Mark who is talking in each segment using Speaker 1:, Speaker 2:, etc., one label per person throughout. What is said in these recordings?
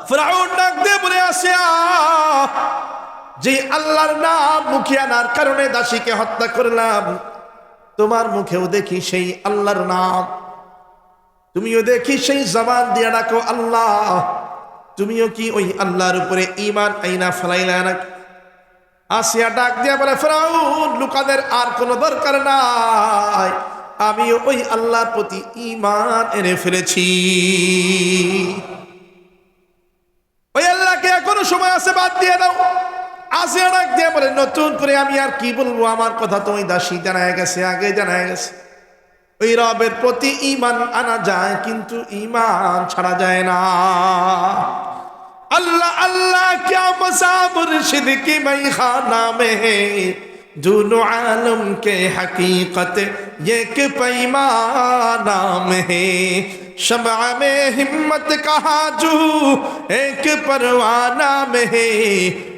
Speaker 1: ফিরআউন ডাক দিয়ে বলে, আসিয়া, যে আল্লাহর নাম মুখে আনার কারণে দাসীকে হত্যা করলাম, তোমার মুখেও দেখি সেই আল্লাহর নাম, তুমিও দেখি সেই জবান দিয়ে ডাকো আল্লাহ, তুমিও কি ওই আল্লাহর উপরে ঈমান আইনা ফেলাইলা নাকি? আসিয়া ডাক দিয়া বলে, ফিরআউন, লুকাদের আর কোনো দরকার নাই, আমিও ওই আল্লাহর প্রতি ঈমান এনে ফেলেছি। ওই আল্লাহকে এখনো সময় আছে, বাদ দিয়ে দাও। আসিয়া ডাক দিয়া বলে, নতুন করে আমি আর কি বলবো, আমার কথা তো ওই দাসী জানায় গেছে, আগে জানায় গেছে। ওই রবের প্রতি ঈমান আনা যায়, কিন্তু ঈমান ছাড়া যায় না। अल्लाह अल्लाह क्या मज़ा मुर्शिद की मैखाना में है, दोनों आलम के हकीकत ये कि पैमाना में है, शम्अ में हिम्मत कहा जो एक परवाना में है,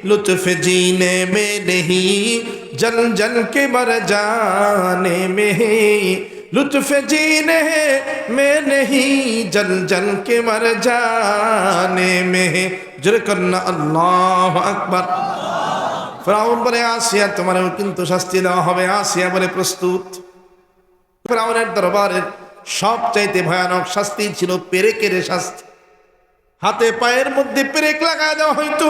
Speaker 1: लुत्फ जीने में नहीं जल जल के मर जाने में है, लुत्फ जीने में नहीं जल जल के मर जाने में है। জোরে করনা আল্লাহু আকবার। ফিরআউন বলে, আসিয়া, তোমারও কিন্তু শাস্তি দেওয়া হবে। আসিয়া বলে, প্রস্তুত। ফিরআউনের দরবারের সবচাইতে ভয়ানক শাস্তি ছিল পেরেকের শাস্তি। হাতে পায়ের মধ্যে পেরেক লাগায় দেওয়া হইতো,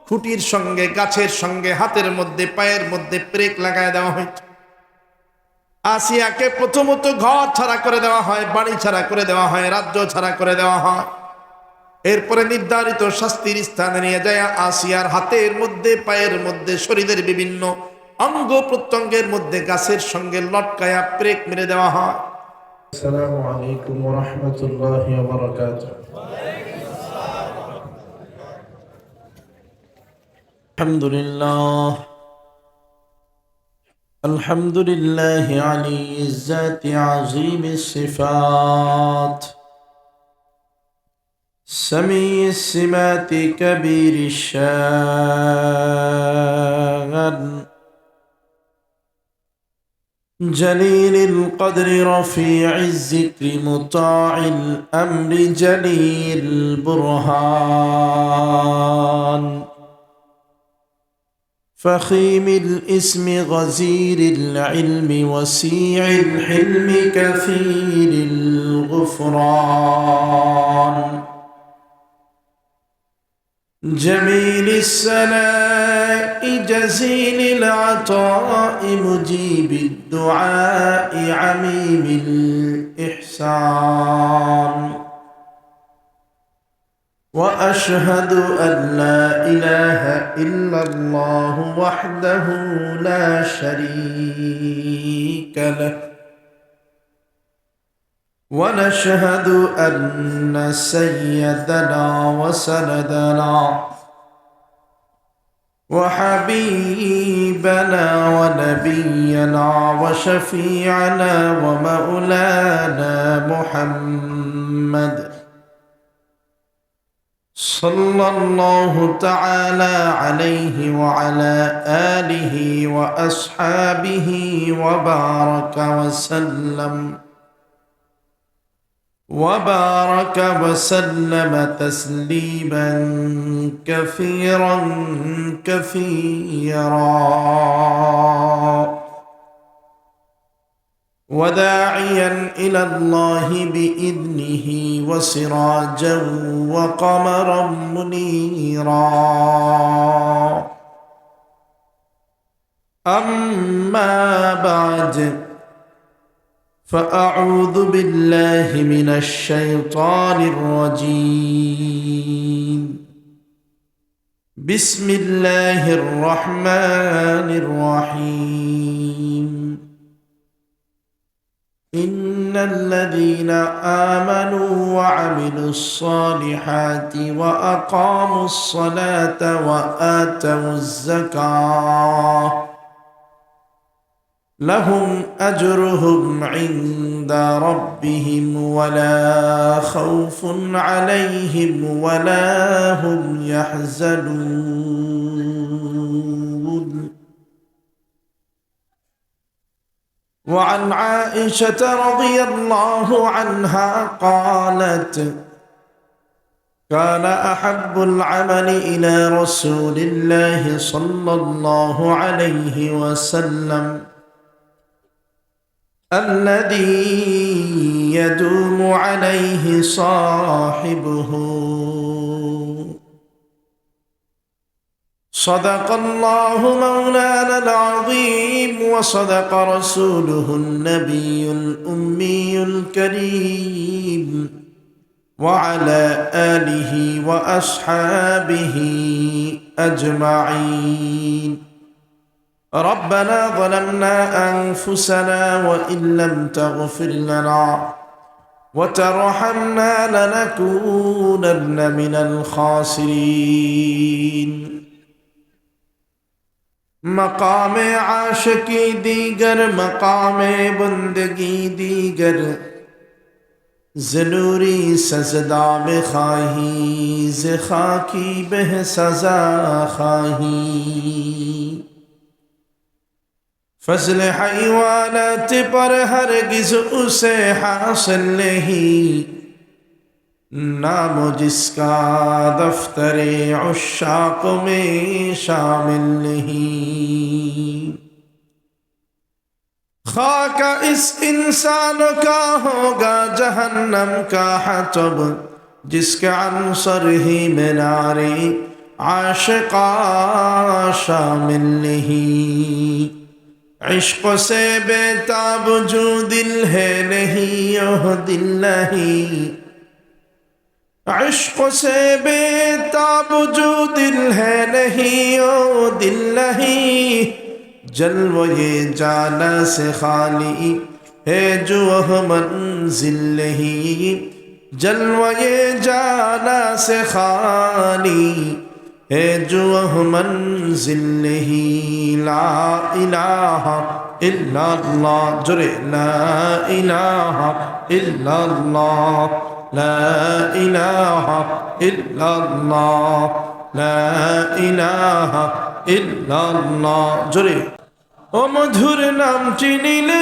Speaker 1: খুঁটির সঙ্গে, গাছের সঙ্গে হাতের মধ্যে পায়ের মধ্যে পেরেক লাগায় দেওয়া হইতো। আসিয়াকে প্রথমত ঘর ছাড়া করে দেওয়া হয়, বাড়ি ছাড়া করে দেওয়া হয়, রাজ্য ছাড়া করে দেওয়া হয়। এরপরে নির্ধারিত শাস্তির স্থানে নিয়ে যায় আসিয়ার হাতের মধ্যে, পায়ের মধ্যে, শরীরের বিভিন্ন অঙ্গ প্রত্যঙ্গের মধ্যে গাছের সঙ্গে লটকায়া পেরেক মেরে দেওয়া হয়।
Speaker 2: আসসালামু আলাইকুম ওয়া রাহমাতুল্লাহি ওয়া বারাকাতুহু। আলহামদুলিল্লাহ আলহামদুলিল্লাহি আলিয়্যিজ যাতি আযীমিস সিফাত সামিয়্যিস সিমাতি কাবীরিশ শান جليل القدر رفيع الذكر مطاع الأمر جليل البرهان فخيم الاسم غزير العلم وسيع الحلم كثير الغفران جميل السناء جزيل العطاء مجيب الدعاء عميم الإحسان وأشهد أن لا إله إلا الله وحده لا شريك له ونشهد أن سيدنا وسندنا وحبيبنا ونبينا وشفيعنا ومولانا محمد صلى الله تعالى عليه وعلى آله وأصحابه وبارك وسلم تسليما كثيرا كثيرا وداعيا إلى الله بإذنه وسراجا وقمرا منيرا أما بعد فأعوذ بالله من الشيطان الرجيم بسم الله الرحمن الرحيم إن الذين آمنوا وعملوا الصالحات وأقاموا الصلاة وآتوا الزكاة لهم أجرهم عند ربهم ولا خوف عليهم ولا هم يحزنون وعن عائشة رضي الله عنها قالت
Speaker 1: كان أحب العمل إلى رسول الله صلى الله عليه وسلم الذي يدوم عليه صاحبه صدق الله مولانا العظيم وصدق رسوله النبي الأمي الكريم وعلى آله وأصحابه أجمعين ربنا ظلمنا أنفسنا وإن لم تغفر لنا وترحمنا لنكونن من الخاسرين مقام عاشقی دیگر مقام بندگی دیگر ضروری سزدا بخواہی ز خاکی بہ سزا خواہی فضل حیوانات پر ہرگز اسے حاصل نہیں نام جس کا دفتر عشاق میں شامل نہیں خاک اس انسان کا ہوگا جہنم کا حطب جس کے عنصر ہی میں ناری عاشقہ شامل نہیں عشق سے بیتاب جو دل ہے نہیں وہ دل نہیں عشق سے بیتاب جو دل ہے نہیں وہ دل نہیں جلوے جانا سے خالی ہے جو وہ منزل نہیں جلوے جانا سے خالی ہے جو وہ منزل نہیں لا الہ الا اللہ جرے لا الہ الا اللہ لا الہ الا اللہ لا الہ الا اللہ জোরে ও মধুর নামটি নিলে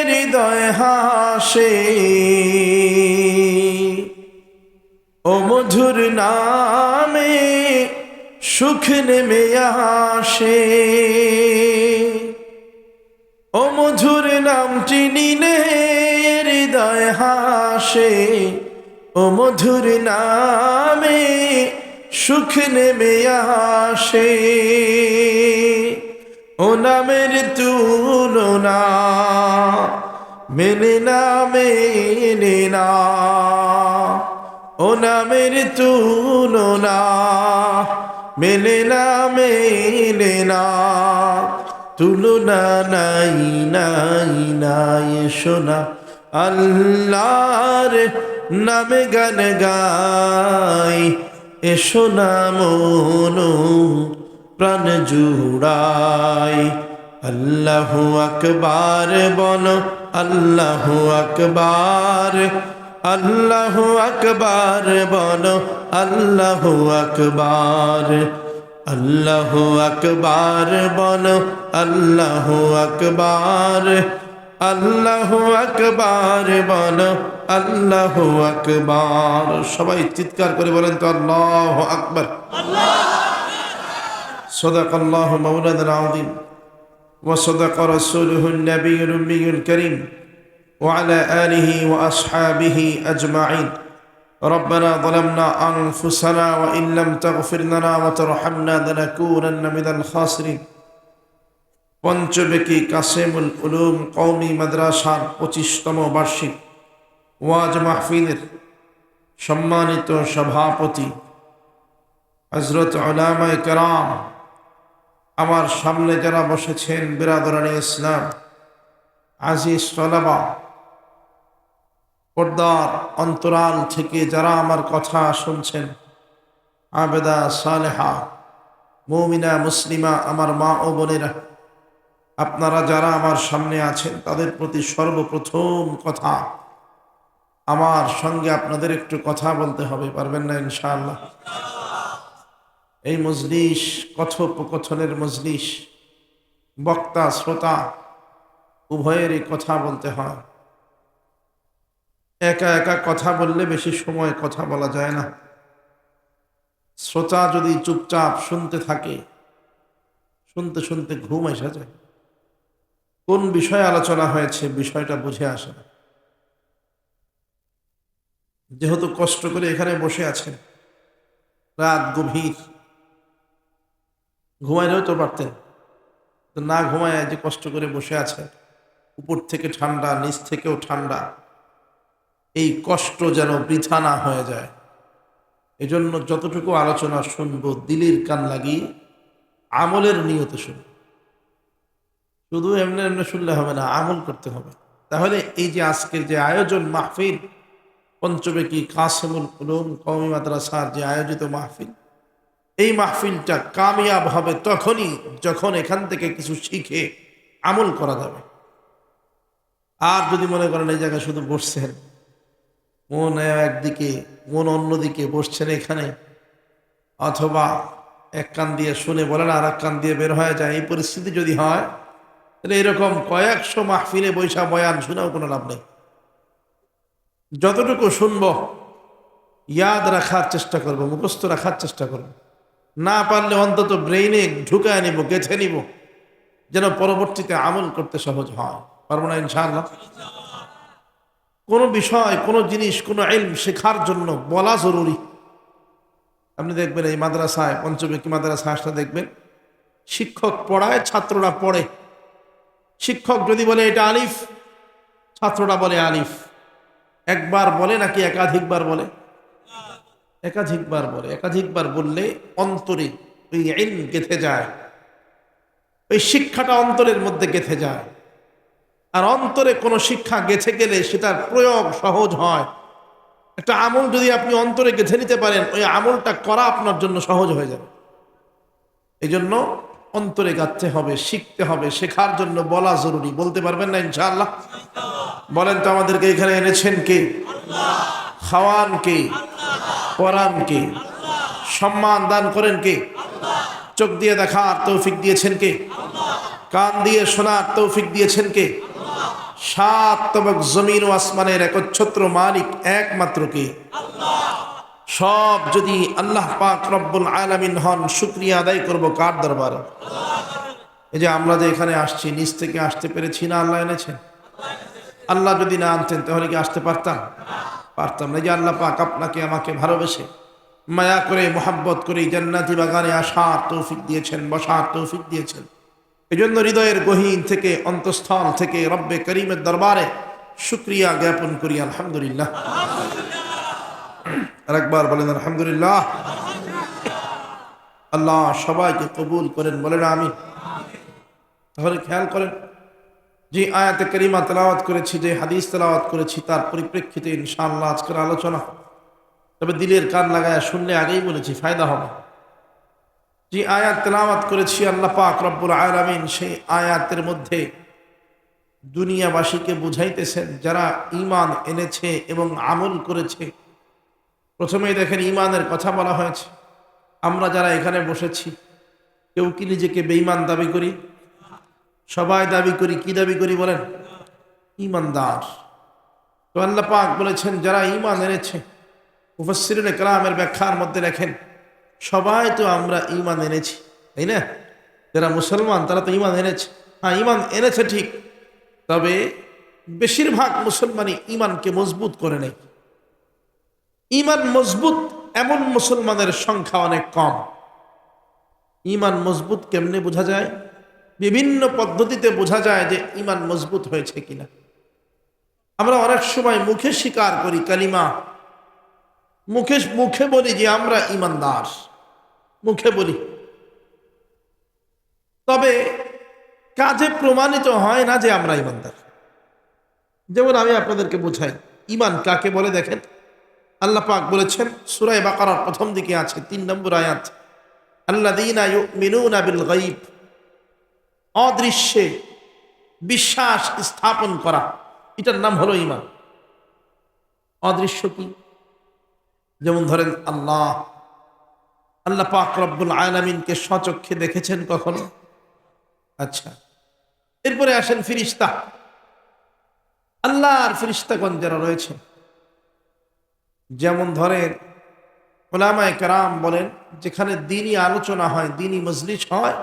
Speaker 1: হৃদয় হাসে ও মধুর নামে সুখ নেমে আসে ও মধুর নামটি নিলে হৃদয় হাসে ও মধুর নামে সুখ নেমে আসে ও নামের তুলনা মেলে না মেলে না ও নামের তুলনা মেলে না মেলে না তুলনা নাই নাই নাই শোনা আল্লাহর নামে গান গাই এসো না মনো প্রাণ জুড়াই আল্লাহু আকবার বলো আল্লাহু আকবার আল্লাহু আকবার বলো আল্লাহু আকবার আল্লাহু আকবার বলো আল্লাহু আকবার আল্লাহু আকবার বলো আল্লাহু আকবার সবাই চিৎকার করে বলেন তো আল্লাহু আকবার সাদাকাল্লাহু মাওলানা আযীম ওয়া সাদাকা রাসূলুহুন নাবিয়্যুল উম্মিয়্যুল কারীম ওয়া আলা আলিহি ওয়া আসহাবিহি আজমাইন ربنا ظلمنا أنفسنا وإن لم تغفر لنا وترحمنا لنكونن من الخاسرين পঞ্চবেকি কাসেমুল উলুম কওমি মাদ্রাসার 25তম বার্ষিক ওয়াজ মাহফিলের সম্মানিত সভাপতি হযরত উলামায়ে কেরাম আমার সামনে যারা বসেছেন বিরাদরানে ইসলাম আজিজ তলাবা পর্দার অন্তরাল থেকে যারা আমার কথা শুনছেন আবেদা সালেহা মুমিনা মুসলিমা আমার মা ও বোনেরা আপনারা যারা আমার সামনে আছেন তাদের প্রতি সর্বপ্রথম কথা আমার সঙ্গে আপনাদের একটু কথা বলতে হবে পারবেন না ইনশাআল্লাহ এই মজলিস কথোপকথনের মজলিস বক্তা শ্রোতা উভয়েরই কথা বলতে হয় একা একা কথা বললে বেশি সময় কথা বলা যায় না শ্রোতা যদি চুপচাপ শুনতে থাকে, শুনতে শুনতে ঘুম এসে যায়। কোন বিষয়ে আলোচনা হয়েছে বিষয়টা বুঝে আসে না। যেহেতু কষ্ট করে এখানে বসে আছেন, রাত গভীর, ঘুমাইলেও তো পারতেন, তো না ঘুমায় যে কষ্ট করে বসে আছেন, উপর থেকে ঠান্ডা, নিচ থেকেও ঠান্ডা, এই কষ্ট যেন বৃথা না হয়ে যায়, এজন্য যতটুকু আলোচনা শুনবো দিলের কান লাগিয়ে আমলের নিয়তে শুনবো। শুধু এমনি এমনি শুনলে হবে না, আমল করতে হবে। তাহলে এই যে আজকের যে আয়োজন মাহফিল, পঞ্চবেকি কাসেমুল উলুম কওমি মাদ্রাসার যে আয়োজিত মাহফিল, এই মাহফিলটা কামিয়াব হবে তখনই যখন এখান থেকে কিছু শিখে আমল করা যাবে। আর যদি মনে করেন এই জায়গায় শুধু বসছেন, মন একদিকে মন অন্যদিকে, বসছেন এখানে, অথবা এক কান দিয়ে শুনে বলেন আর এক কান দিয়ে বের হয়ে যায়, এই পরিস্থিতি যদি হয়, তাহলে এরকম কয়েকশো মাহফিলে বৈশা বয়ান শুনেও কোনো লাভ নেই। যতটুকু শুনবো ইয়াদ রাখার চেষ্টা করব, মুখস্থ রাখার চেষ্টা করব, না পারলে অন্তত ব্রেইনে ঢুকায় নিব, গেঁথে নিব, যেন পরবর্তীতে আমল করতে সহজ হয়। পারবো না ইনশাআল্লাহ? কোনো বিষয়, কোনো জিনিস, কোনো ইলম শেখার জন্য বলা জরুরি। আপনি দেখবেন এই মাদ্রাসায়, পঞ্চবেকি মাদ্রাসায় আসলে দেখবেন শিক্ষক পড়ায়, ছাত্ররা পড়ে। শিক্ষক যদি বলে এটা আলিফ, ছাত্ররা বলে আলিফ। একবার বলে নাকি একাধিকবার বলে? একাধিকবার বলে। একাধিকবার বললে অন্তরে ওই ইলম গেঁথে যায়, ওই শিক্ষাটা অন্তরের মধ্যে গেঁথে যায়। আর অন্তরে কোনো শিক্ষা গেঁথে গেলে সেটার প্রয়োগ সহজ হয়। একটা আমল যদি আপনি অন্তরে গেঁথে নিতে পারেন, ওই আমলটা করা আপনার জন্য সহজ হয়ে যাবে। এই জন্য অন্তরে গাঁথতে হবে, শিখতে হবে। শেখার জন্য বলা জরুরি। বলতে পারবেন না ইনশাআল্লাহ? বলেন তো, আমাদেরকে এখানে এনেছেন কে? খাওয়ান কে? পরান কে? সম্মান দান করেন কে? চোখ দিয়ে দেখার তৌফিক দিয়েছেন কে? কান দিয়ে শোনার তৌফিক দিয়েছেন কে? সাত তবক জমিন ও আসমানের একচ্ছত্র মালিক একমাত্র কে? সব যদি আল্লাহ পাক রব্বুল আলামিন হন, শুকরিয়া আদায় করব কার দরবারে? এই যে আমরা যে এখানে আসছি, নিচ থেকে আসতে পেরেছি না আল্লাহ এনেছেন? আল্লাহ যদি না আনতেন তাহলে কি আসতে পারতাম? পারতাম না। যে আল্লাহ পাক আপনাকে আমাকে ভালোবেসে মায়া করে মোহাব্বত করে জান্নাতি বাগানে আসার তৌফিক দিয়েছেন, বসার তৌফিক দিয়েছেন। এই জন্য হৃদয়ের গহীন থেকে, অন্তঃস্থল থেকে রব্বে করিমের দরবারে শুকরিয়া জ্ঞাপন করি আলহামদুলিল্লাহ। আর একবার বলেন আলহামদুলিল্লাহ। আল্লাহ সবাইকে কবুল করেন, বলেন আমিন। তাহলে খেয়াল করেন, যে আয়াতে কারিমা তেলাওয়াত করেছি, যে হাদিস তেলাওয়াত করেছি, তার পরিপ্রেক্ষিতে ইনশাআল্লাহ আজকের আলোচনা। তবে দিলের কান লাগায় শুনলে, আগেই বলেছি, ফায়দা হবে। যে আয়াত তেলাওয়াত করেছি আল্লাহ পাক রব্বুল আলামিন সেই আয়াতের মধ্যে দুনিয়াবাসীকে বুঝাইতেছেন যারা ঈমান এনেছে এবং আমল করেছে। প্রথমেই দেখেন ঈমানের কথা বলা হয়েছে। আমরা যারা এখানে বসেছি, কেউ কি নিজেকে বেঈমান দাবি করি? সবাই দাবি করি। কি দাবি করি বলেন? ঈমানদার। তো আল্লাহ পাক বলেছেন যারা ঈমান এনেছে, মুফাসসিরিনে কেরামের ব্যাখ্যার মধ্যে লেখেন সবাই তো আমরা ঈমান এনেছি, তাই না? যারা মুসলমান তারা তো ঈমান এনেছে। হ্যাঁ, ঈমান এনেছে ঠিক, তবে বেশিরভাগ মুসলমানই ঈমানকে মজবুত করে নেয়। ঈমান মজবুত এমন মুসলমানের সংখ্যা অনেক কম। ঈমান মজবুত কেমনে বোঝা যায়? বিভিন্ন পদ্ধতিতে বোঝা যায় যে ঈমান মজবুত হয়েছে কিনা। আমরা অনেক সময় মুখে স্বীকার করি কালিমা, মুখে বলি যে আমরা ঈমানদার, মুখে বলি, তবে কাজে প্রমাণিত হয় না যে আমরা ঈমানদার। যেমন আমি আপনাদেরকে বোঝাই ঈমান কাকে বলে। দেখেন, আল্লাহ পাক বলেছেন সূরা বাকারার প্রথম দিকে আছে ৩ নম্বর আয়াত, আল্লাযীনা ইউমিনুনা বিল গায়ব, অদৃশ্যে বিশ্বাস স্থাপন করা, এটার নাম হলো ঈমান। অদৃশ্য কি? যেমন ধরেন আল্লাহ পাক রব্বুল আলামিনকে স্বচক্ষে দেখেছেন কখনো? আচ্ছা, এরপরে আসেন ফেরেশতা। আল্লাহর ফেরেশতাগণ যারা রয়েছে, যেমন ধরেন উলামায়ে কেরাম বলেন, যেখানে দ্বীনি আলোচনা হয়, দ্বীনি মজলিস হয়,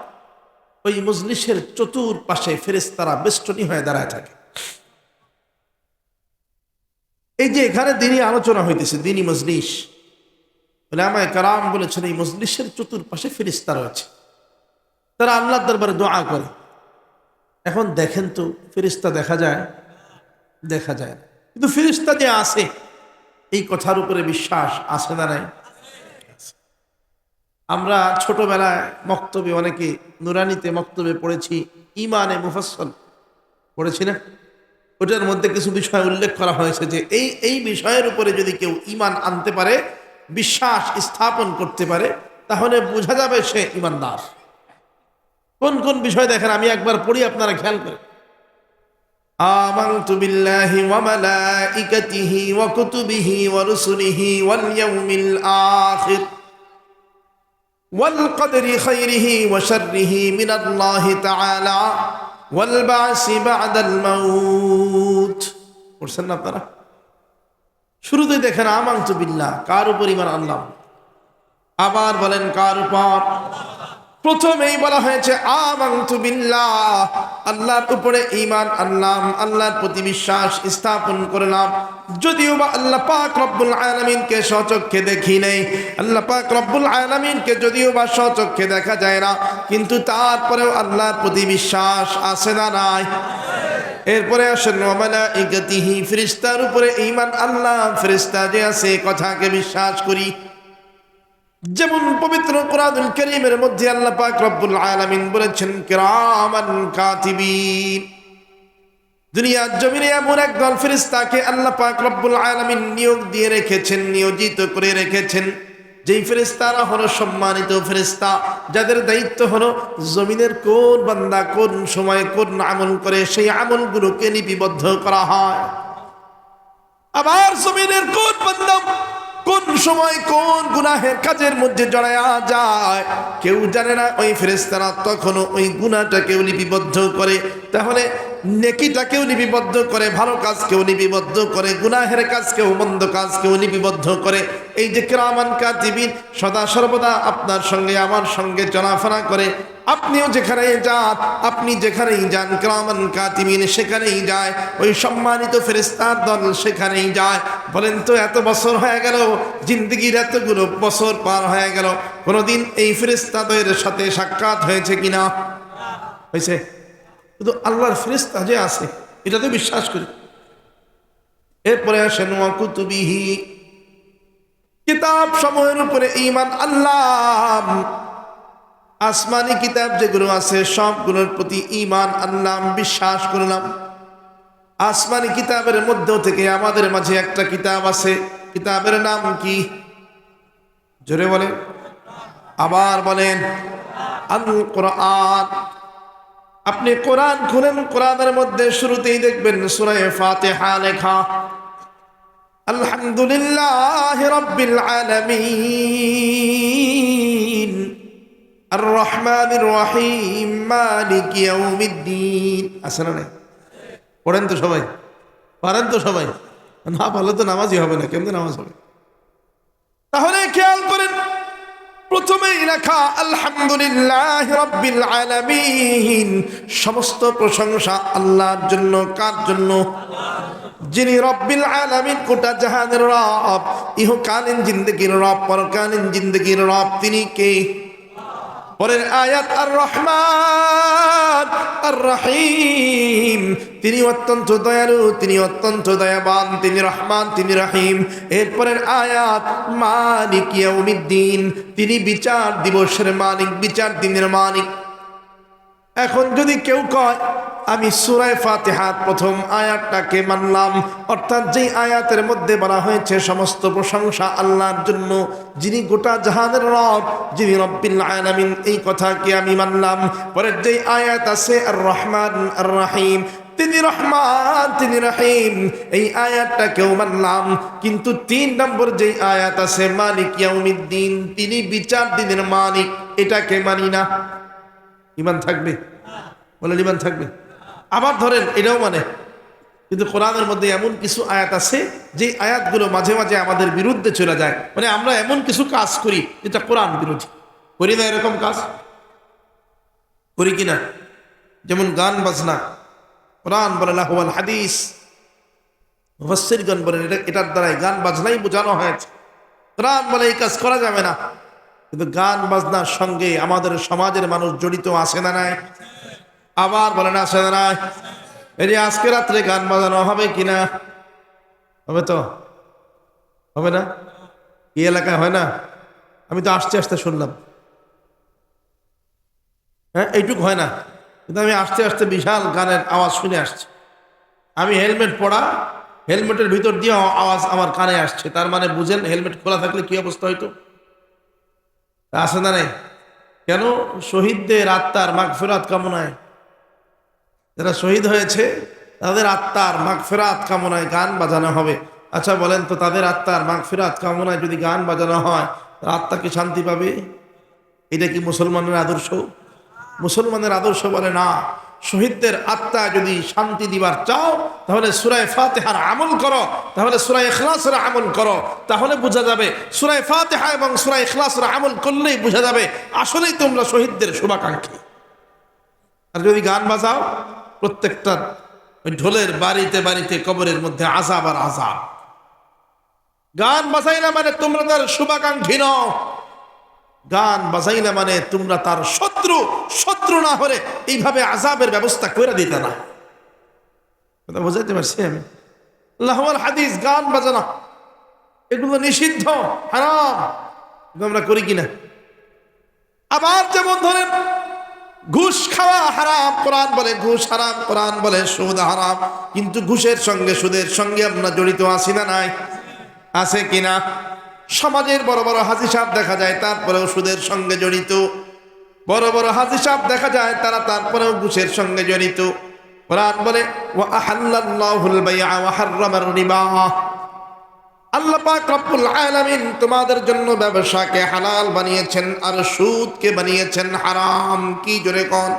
Speaker 1: ওই মজলিসের চতুর্পাশে ফেরেশতারা বেষ্টনী হয়ে দাঁড়ায় থাকে। এই যে এখানে দ্বীনি আলোচনা হইতেছে, দ্বীনি মজলিস, উলামায়ে কেরাম বলেছেন এই মজলিসের চতুর্পাশে ফেরেশতা রয়েছে, তারা আল্লাহর দরবারে দোয়া করে। এখন দেখেন তো, ফেরেশতা দেখা যায়? দেখা যায় না। কিন্তু ফেরেশতা যে আছে, এই কথার উপরে বিশ্বাস আছে না নাই? আমরা ছোটবেলায় মক্তবে, অনেকে নুরানিতে মক্তবে পড়েছি, ইমানে মুফাসসাল পড়েছি না? ওটার মধ্যে কিছু বিষয় উল্লেখ করা হয়েছে যে এই বিষয়ের উপরে যদি কেউ ইমান আনতে পারে, বিশ্বাস স্থাপন করতে পারে, তাহলে বোঝা যাবে সে ইমানদার। কোন কোন বিষয় দেখেন, আমি একবার পড়ি, আপনারা খেয়াল করেন। আমানতু বিল্লাহি ওয়া মালাইকাতিহি ওয়া কুতুবিহি ওয়া রুসুলিহি ওয়াল ইয়াউমিল আখির ওয়াল কদরি খাইরিহি ওয়া শাররিহি মিনাল্লাহি তাআলা ওয়াল বা'সি বা'দাল মাউত। পড়ছেন না আপনারা? শুরুতে দেখেন আমানতু বিল্লাহ, কার উপর ঈমান আনলাম? আবার বলেন কার উপর? প্রথমেই বলা হয়েছে আমানতু বিল্লাহ, আল্লাহর উপরে ঈমান আনলাম, আল্লাহর প্রতি বিশ্বাস স্থাপন করলাম। যদিও বা আল্লাহ পাক রব্বুল আলামিনকে স্বচক্ষে দেখি নাই, আল্লাহ পাক রব্বুল আলামিনকে যদিও বা স্বচক্ষে দেখা যায় না, কিন্তু তারপরেও আল্লাহর প্রতি বিশ্বাস আছে না নাই? এরপরে আসেন ওয়া মালাইকাতিহি, ফেরেশতার উপরে ঈমান আনলাম, ফেরেশতা যে আছে কথাকে বিশ্বাস করি। যেমন পবিত্র কুরআনুল কারীমের মধ্যে আল্লাহ পাক রব্বুল আলামিন বলেছেন কিরামান কাতিবিন। দুনিয়ার জমিনে এমন একদল ফেরেশতাকে আল্লাহ পাক রব্বুল আলামিন নিয়োগ দিয়ে রেখেছেন, নিয়োজিত করে রেখেছেন, যেই ফেরেশতারা হলো সম্মানিত ফেরেশতা, যাদের দায়িত্ব হলো জমিনের কোন বান্দা কোন সময় কোন আমল করে সেই আমলগুলোকে লিপিবদ্ধ করা হয়। আবার জমিনের কোন বান্দা কোন সময় কোন গুনাহের কাজের মধ্যে জড়ায়া যায় কেউ জানে না, ওই ফেরেশতারা তখনও ওই গুনাহটাকেও লিপিবদ্ধ করে। তাহলে নেকিটাকেও লিপিবদ্ধ করে, ভালো কাজকেও লিপিবদ্ধ করে, গুনাহের কাজকেও মন্দ কাজকেও লিপিবদ্ধ করে। এই যে কিরামান কাতিবিন সদা সর্বদা আপনার সঙ্গে আমার সঙ্গে চলাফেরা করে। আপনিও যেখানেই যান, আপনি যেখানেই যান, কিরামান কাতিবিন সেখানেই যায়, ওই সম্মানিত ফেরেশতার দল সেখানেই যায়। বলেন তো, এত বছর হয়ে গেল, জিন্দগির এতগুলো বছর পার হয়ে গেল, কোনোদিন এই ফেরেশতাদের সাথে সাক্ষাৎ হয়েছে কিনা? হয়েছে? কিন্তু আল্লাহর ফেরেশতা যে আছে এটা তো বিশ্বাস করি। এরপরে আসেন ওয়া কুতুবিহি, কিতাব সমূহের উপরে ঈমান আনলাম। আসমানি কিতাব যেগুলো আছে সবগুলোর প্রতি ঈমান আনলাম, বিশ্বাস করলাম। আসমানি কিতাবের মধ্যে থেকে আমাদের মাঝে একটা কিতাব আছে, কিতাবের নাম কি? জোরে বলেন, আবার বলেন, আল কোরআন। আপনি কোরআন খুলেন, কোরআনের মধ্যে শুরুতেই দেখবেন সূরা ফাতিহা লেখা। আলহামদুলিল্লাহি রাব্বিল আলামিন আর রহমানির রহিম মালিকি ইয়াউমিদ্দিন। আছে না? পড়েন তো সবাই, পারেন তো সবাই? না ভালো তো নামাজই হবে না, কেমন নামাজ হবে? তাহলে খেয়াল করেন, প্রথমেই লেখা আলহামদুলিল্লাহ রাব্বিল আলামিন, সমস্ত প্রশংসা আল্লাহর জন্য। কার জন্য? যিনি রব্বিল আলামিন, গোটা জাহানের রব, ইহকালীন জিন্দগির রব, পরকালীন জিন্দগির রব। তিনি কে? পরের আয়াত আর রহমান আর রহিম, তিনি অত্যন্ত দয়ালু, তিনি অত্যন্ত দয়াবান, তিনি রহমান, তিনি রহিম। এরপরের আয়াত মালিক ইয়াউমিদ্দিন, তিনি বিচার দিবসের মালিক, বিচার দিনের মালিক। এখন যদি কেউ কয় আমি সূরা ফাতিহার প্রথম আয়াতটাকে মানলাম, অর্থাৎ যেই আয়াতের মধ্যে বলা হয়েছে সমস্ত প্রশংসা আল্লাহর জন্য, যিনি গোটা জাহানের রব, যিনি রব্বিল আলামিন, এই কথাকে আমি মানলাম। পরের যেই আয়াত আছে আর রহমান আর রহিম, তিনি রহমান, তিনি রহিম, এই আয়াতটাকেও মানলাম। কিন্তু 3 নম্বর যেই আয়াত আছে মালিক ইয়াউমিদ্দিন, তিনি বিচার দিনের মালিক, এটাকে মানি না। ঈমান থাকবে? বলেন ঈমান থাকবে? আবার ধরেন এটাও মানে কিন্তু কোরআনের মধ্যে এমন কিছু আয়াত আছে যে আয়াতগুলো মাঝে মাঝে আমাদের বিরুদ্ধে চলে যায়, মানে আমরা এমন কিছু কাজ করি যেটা কোরআন বিরোধী। করি না এরকম কাজ? করি কিনা? যেমন গান বাজনা। কোরআন বলে লাহওয়াল হাদিস, মুফাসসিরগণ বলেন এটার দ্বারাই গান বাজনাই বোঝানো হয়েছে। কোরআন বলে এই কাজ করা যাবে না, কিন্তু গান বাজনার সঙ্গে আমাদের সমাজের মানুষ জড়িত আছে না নাই? আবার বলেন আছে না নাই? এই যে আজকে রাত্রে গান বাজানো হবে কিনা? হবে তো? হবে না? এই এলাকায় হয় না? আমি তো আসতে আসতে শুনলাম। হ্যাঁ, এইটুকু হয় না, কিন্তু আমি আসতে আসতে বিশাল গানের আওয়াজ শুনে আসছি। আমি হেলমেট পরা, হেলমেটের ভিতর দিয়ে আওয়াজ আমার কানে আসছে, তার মানে বুঝেন হেলমেট খোলা থাকলে কি অবস্থা হইতো? আছে না নাই? কেন? শহীদদের আত্মার মাগফিরাত কামনায়, যারা শহীদ হয়েছে তাদের আত্মার মাগফিরাত কামনায় গান বাজানো হবে। আচ্ছা বলেন তো, তাদের আত্মার মাগফিরাত কামনায় যদি গান বাজানো হয়, আত্মা কি শান্তি পাবে? এটা কি মুসলমানের আদর্শ? মুসলমানের আদর্শ বলে না। শহীদদের আত্মা যদি শান্তি দিবার চাও, তাহলে সূরা ফাতিহার আমল করো, তাহলে সূরা ইখলাসের আমল করো, তাহলে বোঝা যাবে। সূরা ফাতিহা এবং সূরা ইখলাসের আমল করলেই বোঝা যাবে আসলেই তোমরা শহীদদের শুভাকাঙ্ক্ষী। আর যদি গান বাজাও, প্রত্যেকটা ওই ঢোলের বাড়িতে বাড়িতে কবরের মধ্যে আযাব আর আযাব। গান বাজাই না মানে তোমরা তার শুভাকাঙ্ক্ষী নও। গান বাজাই না মানে তোমরা তার শত্রু। শত্রু না হলে এইভাবে আযাবের ব্যবস্থা করে দিতে না। কথা বুঝাইতে পারছি আমি? লাহওয়াল হাদিস, গান বাজানো, এগুলো নিষিদ্ধ, হারাম। আমরা করি কিনা? আবার যেমন ধরেন ঘুষ খাওয়া হারাম, কোরআন বলে ঘুষ হারাম, কোরআন বলে সুদ হারাম, কিন্তু ঘুষের সঙ্গে সুদের সঙ্গে আমরা জড়িত আছি না নাই? আছে কিনা? সমাজের বড় বড় হাজী সাহেব দেখা যায় তারপরেও সুদের সঙ্গে জড়িত। বড় বড় হাজী সাহেব দেখা যায় তারা তারপরেও ঘুষের সঙ্গে জড়িত। কোরআন বলে ওয়া আহাল্লাল্লাহুল বাইআ ওয়া হাররামার রিবা। আল্লাহ পাক রব্বুল আলামিন তোমাদের জন্য ব্যবসাকে হালাল বানিয়েছেন আর সুদকে বানিয়েছেন হারাম। কি জোরে কোন?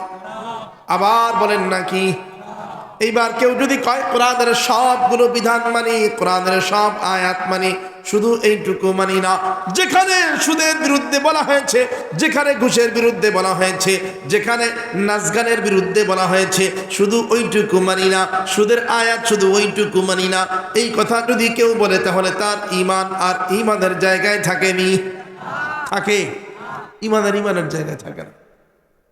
Speaker 1: আবার বলেন নাকি? এইবার কেউ যদি কয় কোরআনের সবগুলো বিধান মানি, কোরআনের সব আয়াত মানি, শুধু এইটুকু মানি না, যেখানে সুদের বিরুদ্ধে বলা হয়েছে, যেখানে ঘুষের বিরুদ্ধে বলা হয়েছে, যেখানে নাচগানের বিরুদ্ধে বলা হয়েছে, শুধু ওইটুকু মানি না, সুদের আয়াত শুধু ওইটুকু মানি না, এই কথা যদি কেউ বলে তাহলে তার ঈমান আর ঈমানের জায়গায় থাকেনি? থাকে? ঈমানের জায়গায় থাকে না।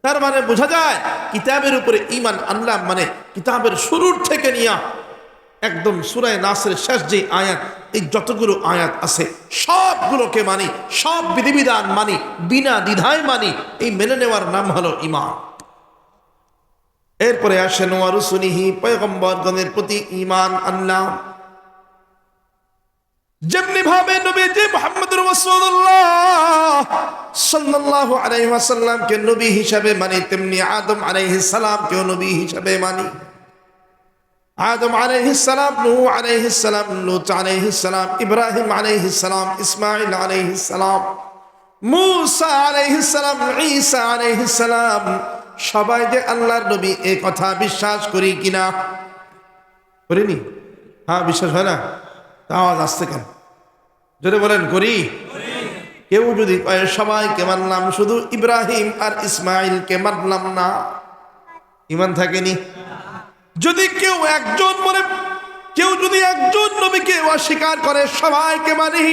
Speaker 1: তার মানে বোঝা যায় কিতাবের উপরে ঈমান আনলাম মানে কিতাবের শুরুর থেকে নিয়ে একদম সূরা নাসের শেষ যে আয়াত, এই যতগুলো আয়াত আছে সবগুলোকে মানি, সব বিধিবিধান মানি, বিনা দ্বিধায় মানি। এই মেনে নেওয়ার নাম হলো ঈমান। এরপরে আসেন ওয়া রুসুলিহি, পয়গম্বরগণের প্রতি ঈমান আনলাম। যেমনি ভাবে নবীজি মুহাম্মদুর রাসূলুল্লাহ সাল্লাল্লাহু আলাইহি ওয়াসাল্লামকে নবী হিসাবে মানি, তেমনি আদম আলাইহিস সালামকেও নবী হিসাবে মানি। আদম আলাইহিস সালাম, নূহ আলাইহিস সালাম, লূত আলাইহিস সালাম, ইব্রাহিম আলাইহিস সালাম, ইসমাঈল আলাইহিস সালাম, মূসা আলাইহিস সালাম, ঈসা আলাইহিস সালাম, সবাই যে আল্লাহর নবী এই কথা বিশ্বাস করি কিনা? করিনি? হ্যাঁ, বিশ্বাস হয় না? আওয়াজ আসছে কেন? যদি বলেন করি। কেউ যদি কয় সবাইকে মানলাম, শুধু ইব্রাহিম আর ইসমাইলকে মানলাম না, ঈমান থাকেনি? যদি কেউ একজন বলে, কেউ যদি একজন নবীকে অস্বীকার করে সবাইকে মানি,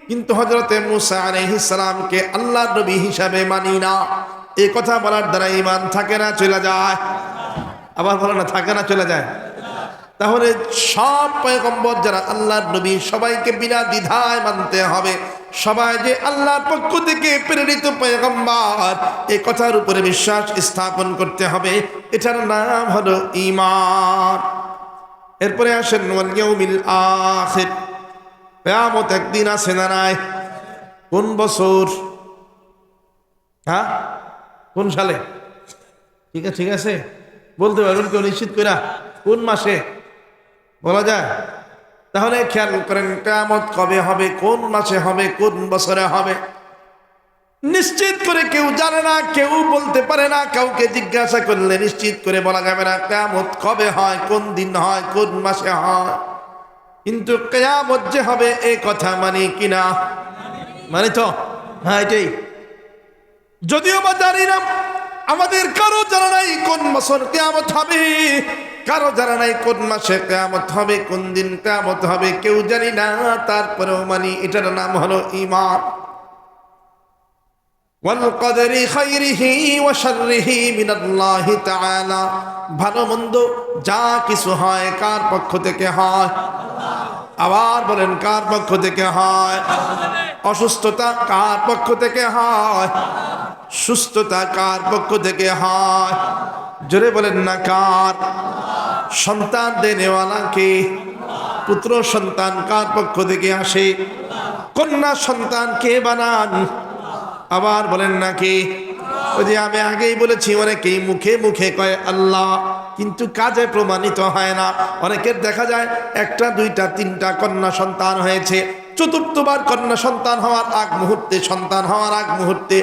Speaker 1: কিন্তু হযরতে মূসা আলাইহিস সালামকে আল্লাহর নবী হিসাবে মানি না, এই কথা বলার দ্বারা ঈমান থাকে না চলে যায়? আবার বলে না, থাকে না চলে যায়? তাহলে সব পয়গম্বর যারা আল্লাহর নবী সবাইকে বিনা দ্বিধায় মানতে হবে। সবাই যে আল্লাহর পক্ষ থেকে প্রেরিত পয়গম্বর এই কথার উপরে বিশ্বাস স্থাপন করতে হবে। এটার নাম হলো ঈমান। এরপরে আসেন ওয়াল ইয়াউমিল আখির, কিয়ামত একদিন আছে না নাই? কোন বছর? হ্যাঁ, কোন সালে? ঠিক আছে বলতে পারবেন কেউ নিশ্চিত করে? কোন মাসে বলা যায়? তাহলে খেয়াল করেন কিয়ামত কবে হবে, কোন মাসে হবে, কোন বছরে হবে। নিশ্চিত করে কেউ জানে না, কেউ বলতে পারে না, কাউকে জিজ্ঞাসা করলে নিশ্চিত করে বলা যাবে না কিয়ামত কবে হয়, কোন দিন হয়, কোন মাসে হয়। কিন্তু কিয়ামত যে হবে এ কথা মানি কিনা? মানে তো হ্যাঁ, এটাই। যদিও বা জানি না, আমাদের কারো জানা নাই কোন বছর কিয়ামত হবে, কারো জানা নাই কোন মাসে কিয়ামত হবে, কোন দিন কিয়ামত হবে, কেউ জানি না, তারপরেও মানি। এটার নাম হলো ঈমান। ওয়াল কদরি খাইরিহি ওয়া শাররিহি মিনাল্লাহি তাআলা। ভালো মন্দ যা কিছু হয় কার পক্ষ থেকে হয়? আবার বলেন, কার পক্ষ থেকে হয়? অসুস্থতা কার পক্ষ থেকে হয়? সুস্থতা কার পক্ষ থেকে হয়? জোরে বলেন না, কার? সন্তান দেনেওয়ালা কে? পুত্র সন্তান কার পক্ষ থেকে আসে? কন্যা সন্তান কে বানান? আবার বলেন না কে? ওই যে আমি আগেই বলেছি, অনেকেই মুখে মুখে কয় আল্লাহ, কিন্তু কাজে প্রমাণিত হয় না। অনেকের দেখা যায় একটা, দুইটা, তিনটা কন্যা সন্তান হয়েছে, চতুর্থবার কন্যা সন্তান হওয়ার আগ মুহূর্তে, সন্তান হওয়ার আগ মুহূর্তে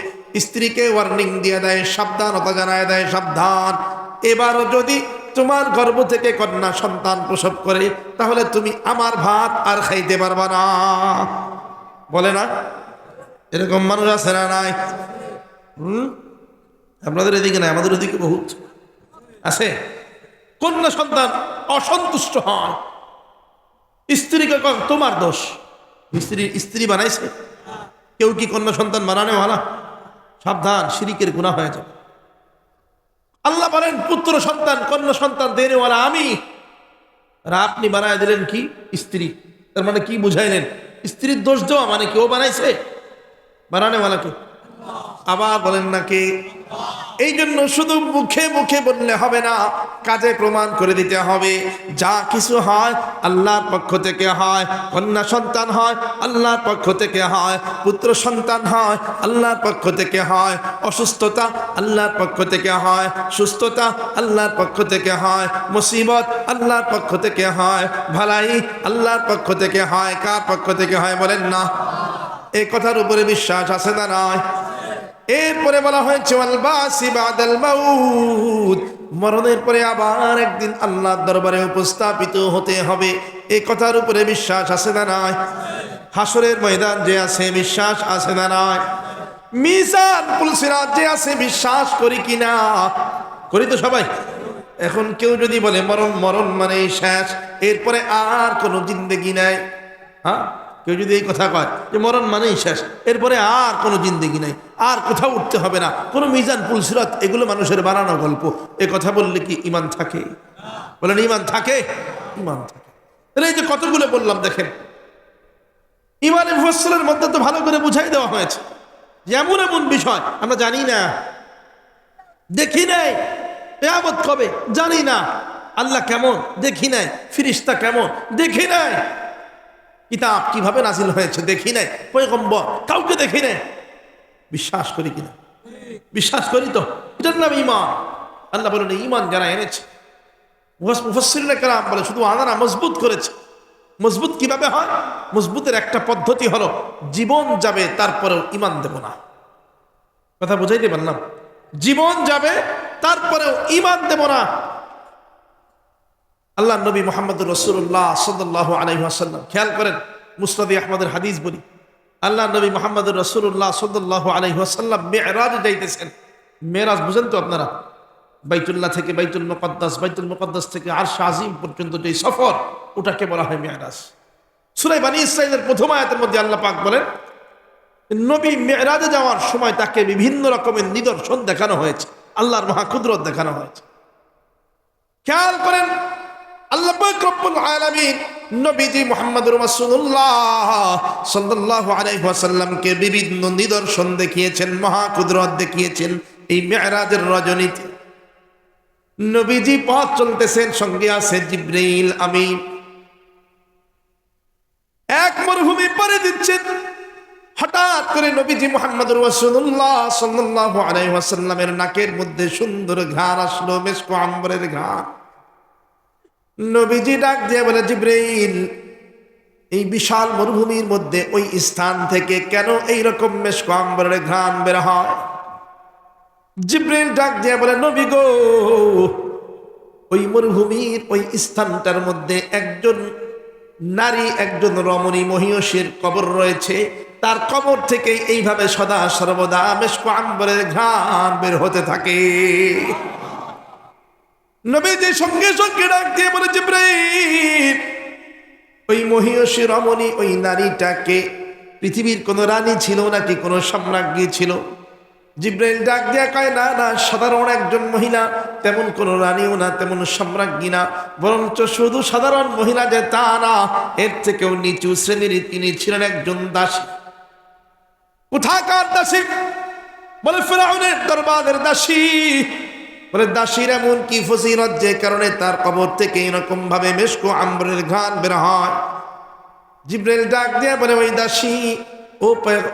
Speaker 1: স্ত্রীকে ওয়ার্নিং দিয়ে দেয়, সাবধানতা জানায় দেয়, সাবধান, এবারও যদি তোমার গর্ভ থেকে কন্যা সন্তান প্রসব করে তাহলে তুমি আমার ভাত আর খাইতে পারবা না। বলে না? এরকম মানুষ আছে না নাই? আপনাদের এদিকে নাই, আমাদের ওদিকে বহুত আছে। কন্যা সন্তান অসন্তুষ্ট হয়, স্ত্রীকে তোমার দোষ। স্ত্রী বানাইছে। কেউ কি কন্যা সন্তান বানানো ওয়ালা? সাবধান, শিরিকের গুনাহ হয়ে যাবে। আল্লাহ বলেন পুত্র সন্তান, কন্যা সন্তান দেনেওয়ালা আমি, আর আপনি বানায় দিলেন কি? স্ত্রী। তার মানে কি বুঝাইলেন? স্ত্রীর দোষ দেওয়া মানে কি? ও বানাইছে? বানানেওয়ালাকে। আবার বলেন না কে? এই জন্য শুধু মুখে মুখে বললে হবে না, কাজে প্রমাণ করে দিতে হবে। যা কিছু হয় আল্লাহর পক্ষ থেকে হয়। কন্যা সন্তান হয় আল্লাহর পক্ষ থেকে হয়, পুত্র সন্তান হয় আল্লাহর পক্ষ থেকে হয়, অসুস্থতা আল্লাহর পক্ষ থেকে হয়, সুস্থতা আল্লাহর পক্ষ থেকে হয়, মুসিবত আল্লাহর পক্ষ থেকে হয়, ভালাই আল্লাহর পক্ষ থেকে হয়। কার পক্ষ থেকে হয় বলেন না? এই কথার উপরে বিশ্বাস আছে না নাই? এরপরে বলা হয়েছে ওয়াল বাসি বাদাল মাউত, মরণের পরে আবার একদিন আল্লাহর দরবারে উপস্থাপিত হতে হবে। এই কথার উপরে বিশ্বাস আছে না নাই? হাসরের ময়দান যে আছে, বিশ্বাস আছে না নাই? মিজান পুলসিরাত যে আছে, বিশ্বাস করি কিনা? করি তো সবাই। এখন কেউ যদি বলে মরণ, মরণ মানে শেষ, এরপরে আর কোনো জিন্দেগি নাই, হ্যাঁ, কেউ যদি এই কথা কয় যে মরণ মানেই শেষ, এরপরে আর কোনো জিন্দেগি নাই, আর কোথাও উঠতে হবে না, কোনো মিজান পুলসিরাত, এগুলো মানুষের বানানো গল্প। এ কথা বললে কি ইমান থাকে? বলেন ইমান থাকে? ইমান থাকে। তাহলে এই যে কতগুলো বললাম দেখেন, ইমানের মুফাসসিরের মধ্যে তো ভালো করে বুঝাই দেওয়া হয়েছে যে এমন এমন বিষয় আমরা জানি না, দেখি নাই, কিয়ামত কবে জানি না, আল্লাহ কেমন দেখি নাই, ফেরেশতা কেমন দেখি নাই, কিতাব কিভাবে নাজিল হয়েছে দেখি নাই, পয়গম্বর কাউকে দেখি নাই, বিশ্বাস করি কিনা? বিশ্বাস করি তো, এটার নাম ঈমান। আল্লাহ বলেন ঈমান যারা এনেছে, মুফাসসিরিনে কেরাম বলে শুধু আনারা মজবুত করেছে। মজবুত কিভাবে হয়? মজবুতের একটা পদ্ধতি হলো জীবন যাবে তারপরেও ঈমান দেব না। কথা বুঝাইতে পারলাম? জীবন যাবে তারপরেও ঈমান দেব না। আল্লাহ নবী মুহাম্মদুর রাসূলুল্লাহ সাল্লাল্লাহু আলাইহি ওয়াসাল্লাম, খেয়াল করেন, মুসনাদে আহমদের হাদিস বলি, আল্লাহ নবী মুহাম্মদুর রাসূলুল্লাহ সাল্লাল্লাহু আলাইহি ওয়াসাল্লাম মিরাজে যাইতেছেন। মেরাজ বুঝেন তো আপনারা? বাইতুল্লাহ থেকে বাইতুল মুকদ্দাস থেকে আরশ আজিম পর্যন্ত যে সফর, ওটাকে বলা হয় মিরাজ। সূরা বনী ইসরাঈলের প্রথম আয়াতের মধ্যে আল্লাহ পাক বলেন নবী মিরাজে যাওয়ার সময় তাকে বিভিন্ন রকমের নিদর্শন দেখানো হয়েছে, আল্লাহর মহাকুদরত দেখানো হয়েছে। খেয়াল করেন, আল্লাহ পাক রব্বুল আলামিন নবীজি মুহাম্মদুর রাসূলুল্লাহ সাল্লাল্লাহু আলাইহি ওয়াসাল্লামকে বিভিন্ন নিদর্শন দেখিয়েছেন, মহাকুদরত দেখিয়েছেন। এই মিরাজের রজনীতে নবীজি পথ চলতেছেন, সঙ্গে আছে জিবরাইল আমিন। এক মরুভূমি পাড়ি দিচ্ছেন, হঠাৎ করে নবীজি মুহাম্মদুর রাসূলুল্লাহ সাল্লাল্লাহু আলাইহি ওয়াসাল্লামের নাকের মধ্যে সুন্দর ঘ্রাণ আসলো, মিশক আম্বরের ঘ্রাণ। নবীজি ডাক দিয়ে বলে জিবরাইল, এই বিশাল মরুভূমির মধ্যে ওই স্থান থেকে কেন এইরকম মেশক আম্বরের ঘ্রাণ বের হয়? জিবরিল ডাক দিয়ে বলে, নবী গো, ওই মরুভূমির ওই স্থানটার মধ্যে একজন নারী, একজন রমণী মহিষীর কবর রয়েছে। তার কবর থেকে এইভাবে সদা সর্বদা মেশক আম্বরের ঘ্রাণ বের হতে থাকে। নবীজি সঙ্গে সঙ্গে ডাক দিয়ে বলে, জিবরাইল, ওই মহিষী রমণী ওই নারীটাকে পৃথিবীর কোন রানী ছিল নাকি কোন সম্রাজ্ঞী ছিল? জিবরাইল ডাক দিয়া কয়, না না, সাধারণ একজন মহিলা, তেমন কোন রানীও না, তেমন সম্রাজ্ঞী না, বরঞ্চ শুধু সাধারণ মহিলা যে তা না, এর থেকেও নিচু শ্রেণীর তিনি ছিলেন একজন দাসী। কোথাকার দাসী? বলে ফিরআউনের দরবারের দাসী। বলে দাসীর এমন কি ফজিলত যে কারণে তার কবর থেকে এরকম ভাবে মেশক আম্বরের ঘ্রাণ বের হয়? জিবরাইল ডাক দিয়ে বলে, ওই দাসী,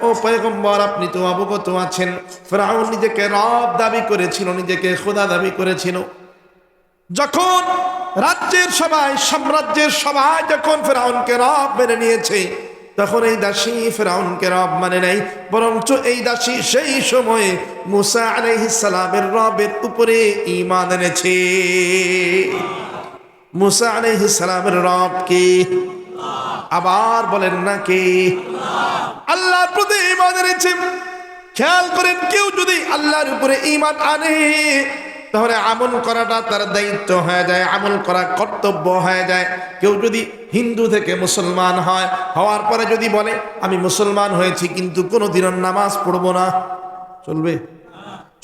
Speaker 1: ও পয়গম্বর, আপনি তো অবগত আছেন, ফিরআউন নিজেকে রব দাবি করেছিল, নিজেকে খোদা দাবি করেছিল। যখন রাজ্যের সবাই, সাম্রাজ্যের সবাই যখন ফিরআউনকে রব মেনে নিয়েছে, তখন এই দাসী ফিরআউনকে রব মানে নাই, বরঞ্চ এই দাসী সেই সময়ে মুসা আলাইহিস সালামের রবের উপরে ঈমান এনেছে। মুসা আলাইহিস সালামের রব কে? আবার বলেন না কে? আল্লাহর প্রতি ঈমান এনেছে। খেয়াল করেন, কেউ যদি আল্লাহর উপরে ঈমান আনে তাহলে আমল করাটা তার দায়িত্ব হয়ে যায়, আমল করা কর্তব্য হয়ে যায়। কেউ যদি হিন্দু থেকে মুসলমান হয়, হওয়ার পরে যদি বলে আমি মুসলমান হয়েছি কিন্তু কোনোদিনও নামাজ পড়বো না, চলবে?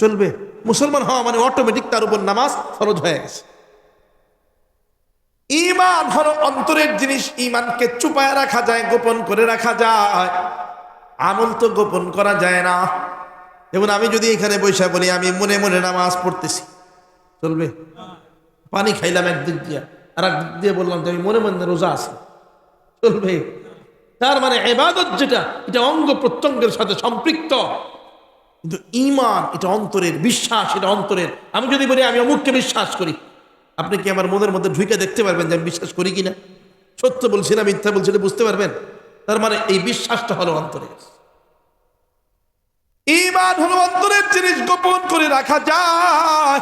Speaker 1: চলবে? মুসলমান হওয়া মানে অটোমেটিক তার উপর নামাজ ফরজ হয়ে গেছে। ঈমান হলো অন্তরের জিনিস, ঈমানকে চুপায় রাখা যায়, গোপন করে রাখা যায়, আমল তো গোপন করা যায় না। যেমন আমি যদি এখানে বৈশা বলি আমি মনে মনে নামাজ পড়তেছি, চলবে? পানি খাইলাম একদিক দিয়ে, আর একদিক দিয়ে বললাম যে আমি মনে মনে রোজা আছি, চলবে? তার মানে ইবাদত যেটা, এটা অঙ্গ প্রত্যঙ্গের সাথে সম্পৃক্ত, কিন্তু ঈমান এটা অন্তরের, বিশ্বাস এটা অন্তরের। আমি যদি বলি আমি অমুককে বিশ্বাস করি, আপনি কি আমার মনের মধ্যে ঢুকে দেখতে পারবেন যে আমি বিশ্বাস করি কিনা, সত্য বলছি না মিথ্যা বলছি বুঝতে পারবেন? তার মানে এই বিশ্বাসটা হলো অন্তরের। ঈমান হলো অন্তরের জিনিস, গোপন করে রাখা যায়।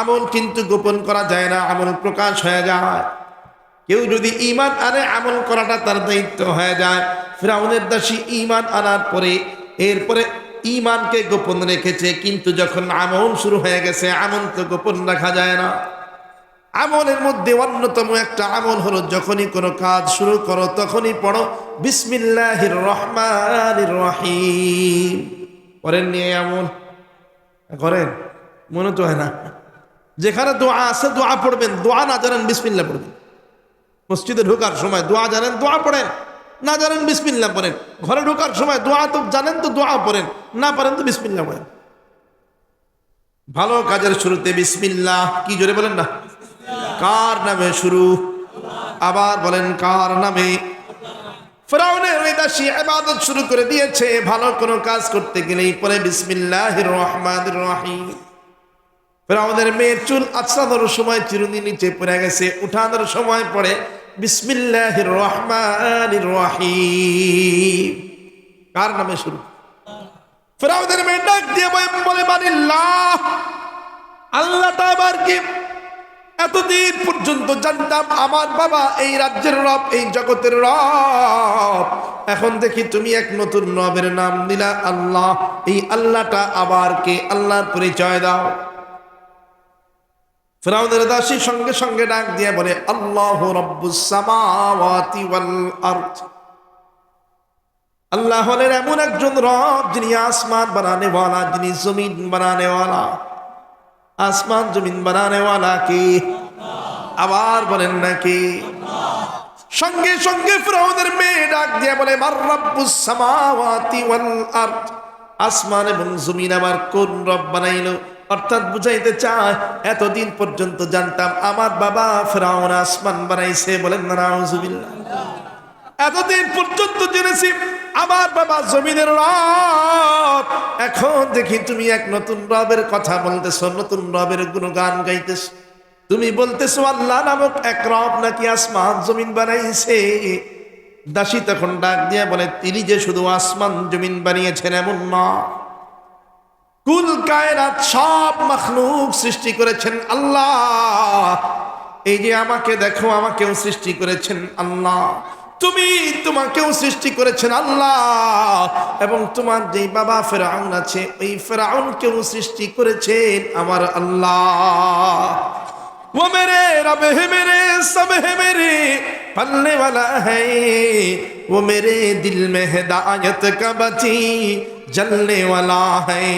Speaker 1: আমল কিন্তু গোপন করা যায় না, আমল প্রকাশ হয়ে যায়। কেউ যদি ঈমান আনে, আমল করাটা তার দায়িত্ব হয়ে যায়। ফিরআউনের দাসী ঈমান আনার পরে এরপরে ঈমানকে গোপন রেখেছে, কিন্তু যখন আমল শুরু হয়ে গেছে, আমল তো গোপন রাখা যায় না। আমলের মধ্যে অন্যতম একটা আমল হলো, যখনই কোনো কাজ শুরু করো তখনই পড়ো বিসমিল্লাহির রহমানির রহিম। করেন নিয়ে আমল করেন? মনে তো হয় না। যেখানে দোয়া আছে দোয়া পড়বেন, দোয়া না জানেন বিসমিল্লাহ পড়বেন। মসজিদে ঢোকার সময় দোয়া জানেন দোয়া পড়েন, না জানেন বিসমিল্লাহ পড়েন। ঘরে ঢোকার সময় দোয়া তো জানেন তো দোয়া পড়েন, না পারেন তো বিসমিল্লাহ পড়েন। ভালো কাজের শুরুতে বিসমিল্লাহ, কি জোরে বলেন না? কার নামে শুরু? আবার বলেন কার নামে? ফিরআউনের ওই দাসী ইবাদত শুরু করে দিয়েছে, ভালো কোনো কাজ করতে গেলেই পরে বিসমিল্লাহির রহমানির রহিম। ফিরআউনের মেয়ের চুল আঁচড়ানোর সময় চিরুনি নিচে পড়ে গেছে, উঠানোর সময় পড়ে বিসমিল্লাহির রহমানির রহিম। কার নামে শুরু? ফিরআউনের মেয়ে ডাক দিয়ে বলে, মানিল্লাহ, আল্লাহটা আবার কি? এতদিন পর্যন্ত জানতাম আমার বাবা এই রাজ্যের রব, এই জগতের রব, এখন দেখি তুমি এক নতুন রবের নাম দিলা আল্লাহ। এই আল্লাহটা আবার কে? আল্লাহর পরিচয় দাও। ফিরআউনের দাসী সঙ্গে সঙ্গে ডাক দিয়ে বলে, আল্লাহু রাব্বুস সামাওয়াতি ওয়াল আরদ। আল্লাহ হলেন এমন একজন রব যিনি আসমান বানানে ওয়ালা, যিনি জমিন বানানে ওয়ালা। আসমান জমিন বানানে ওয়ালা কে? আবার বলেন নাকি? সঙ্গে সঙ্গে ফিরআউনের মেয়ে ডাক দিয়ে বলে, মান রাব্বুস সামাওয়াতি ওয়াল আরদ। আসমান এবং জমিন আবার কোন রব বানাইলো? অর্থাৎ বুঝাইতে চায় এতদিন পর্যন্ত জানতাম আমার বাবা ফিরআউন আসমান বানাইছে, বলেন না নাউজুবিল্লাহ। এতদিন পর্যন্ত জেনেছি আমার বাবা জমিনের রব, এখন দেখি তুমি এক নতুন রবের কথা বলতেছো, নতুন রবের গুণগান গাইতেছো। তুমি বলতেছো আল্লাহ নামক এক রব নাকি আসমান জমিন বানাইছে। দাসী তখন ডাক দিয়ে বলে, তিনি যে শুধু আসমান জমিন বানিয়েছেন এমন না, কুল কায়নাত সব মাখলুক সৃষ্টি করেছেন আল্লাহ। এই যে আমাকে দেখো, আমাকেও সৃষ্টি করেছেন আল্লাহ, তোমাকেও সৃষ্টি করেছেন আল্লাহ, এবং তোমার যেই বাবা ফেরাউন আছে ওই ফেরাউনকেও সৃষ্টি করেছেন আমার আল্লাহ। वो मेरे रब है, मेरे सब है, मेरे पलने वाला है, वो मेरे दिल में हिदायत का बती जलने वाला है,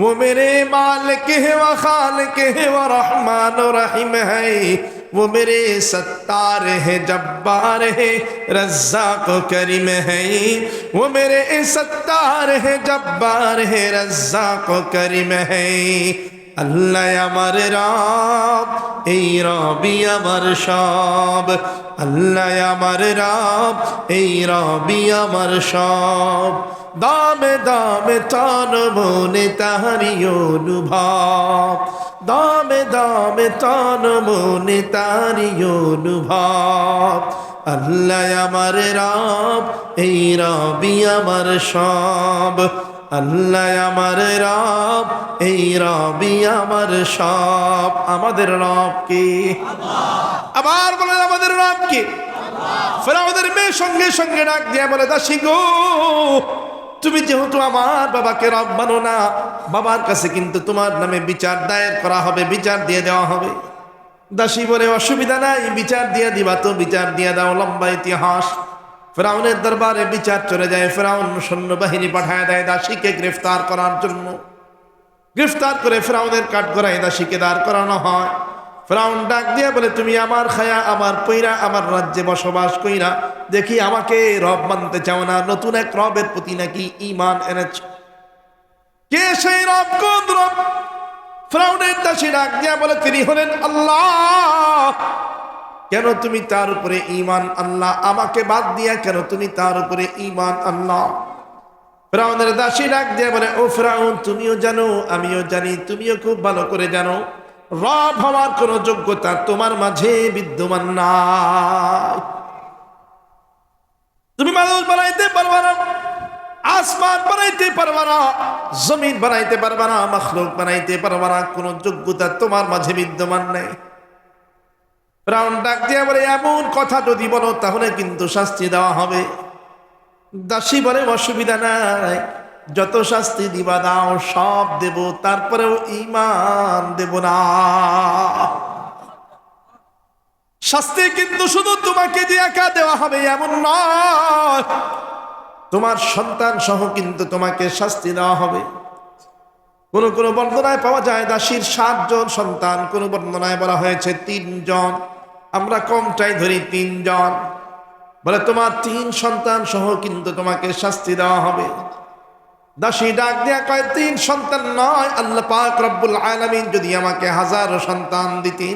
Speaker 1: वो मेरे मालिक है व खालिक है व रहमान व रहीम है, वो मेरे सत्तार है जब्बार है रज़्ज़ाक़ व करीम है, वो मेरे सत्तार है जब्बार है रज़्ज़ाक़ व करीम है। আল্লাহ আমার রব, এই রবি আমার সব, আল্লাহ আমার রব, এই রবি আমার সব, দামে দামে তন মনে তাহারি অনুভব, দামে দামে তন মনে তাহারি অনুভব, আল্লাহ আমার রব, এই রবি আমার সব, আল্লাহ আমার রব, এই রবি আমার সব। আমাদের রব কে? আবার বলেন আমাদের রব কে? ফেরাউনের মেয়ে সঙ্গে সঙ্গে ডাক দিয়ে বলে, দাসী গো, তুমি যেহেতু আমার বাবাকে রব মানো না, বাবার কাছে কিন্তু তোমার নামে বিচার দায়ের করা হবে, বিচার দিয়ে দেওয়া হবে। দাসী বলে, অসুবিধা নাই, বিচার দিয়ে দিবা তো বিচার দিয়ে দাও। লম্বা ইতিহাস। ফেরাউনের দরবারে বিচার চলে যায়, ফেরাউন সৈন্যবাহিনী পাঠায় দেয় দাসীকে গ্রেফতার করার জন্য। গ্রেফতার করে ফেরাউনের কাঠগড়ায় দাসীকে দাঁড় করানো হয়। ফেরাউন ডাক দিয়ে বলে, তুমি আমার খায়া আমার পইরা আমার রাজ্যে বসবাস কইরা দেখি আমাকে রব মানতে চাও না, নতুন এক রবের প্রতি নাকি ঈমান এনেছ। কে সেই রব? কোন রব? ফেরাউনের দাসী ডাক দিয়ে বলে, তিনি হলেন আল্লাহ। কেন তুমি তার উপরে ঈমান আনলা? আমাকে বাদ দিয়া কেন তুমি তার উপরে ঈমান আনলা? ফেরাউনের দাসী ডাক দিয়ে বলে, ও ফেরাউন, তুমিও জানো আমিও জানি, তুমিও খুব ভালো করে জানো রব হওয়ার কোন যোগ্যতা তোমার মাঝে বিদ্যমান নাই। তুমি মানুষ বানাইতে পারবা না, আসমান বানাইতে পারবা না, জমিন বানাইতে পারবা না, মাখলুক বানাইতে পারবা না, কোন যোগ্যতা তোমার মাঝে বিদ্যমান নেই। ফেরাউন ডাক দিয়ে বলে, এমন কথা যদি বলো তাহলে কিন্তু শাস্তি দেওয়া হবে। দাসী বলে, অসুবিধা নাই, যত শাস্তি দিবা দাও সব দেব, তারপরেও ঈমান দেব না। শাস্তি কিন্তু শুধু তোমাকে যে একা দেওয়া হবে এমন নয়, তোমার সন্তান সহ কিন্তু তোমাকে শাস্তি দেওয়া হবে। কোন কোন বর্ণনায় পাওয়া যায় দাসীর 7 জন সন্তান, কোন বর্ণনায় বলা হয়েছে 3 জন, আমরা কমটাই ধরি 3 জন। বলে, তোমার 3 সন্তান সহ কিন্তু তোমাকে শাস্তি দেওয়া হবে। দাসী ডাক দিয়া কয়, 3 সন্তান নয়, আল্লাহ পাক রব্বুল আলামিন যদি আমাকে 1000 সন্তান দিতেন,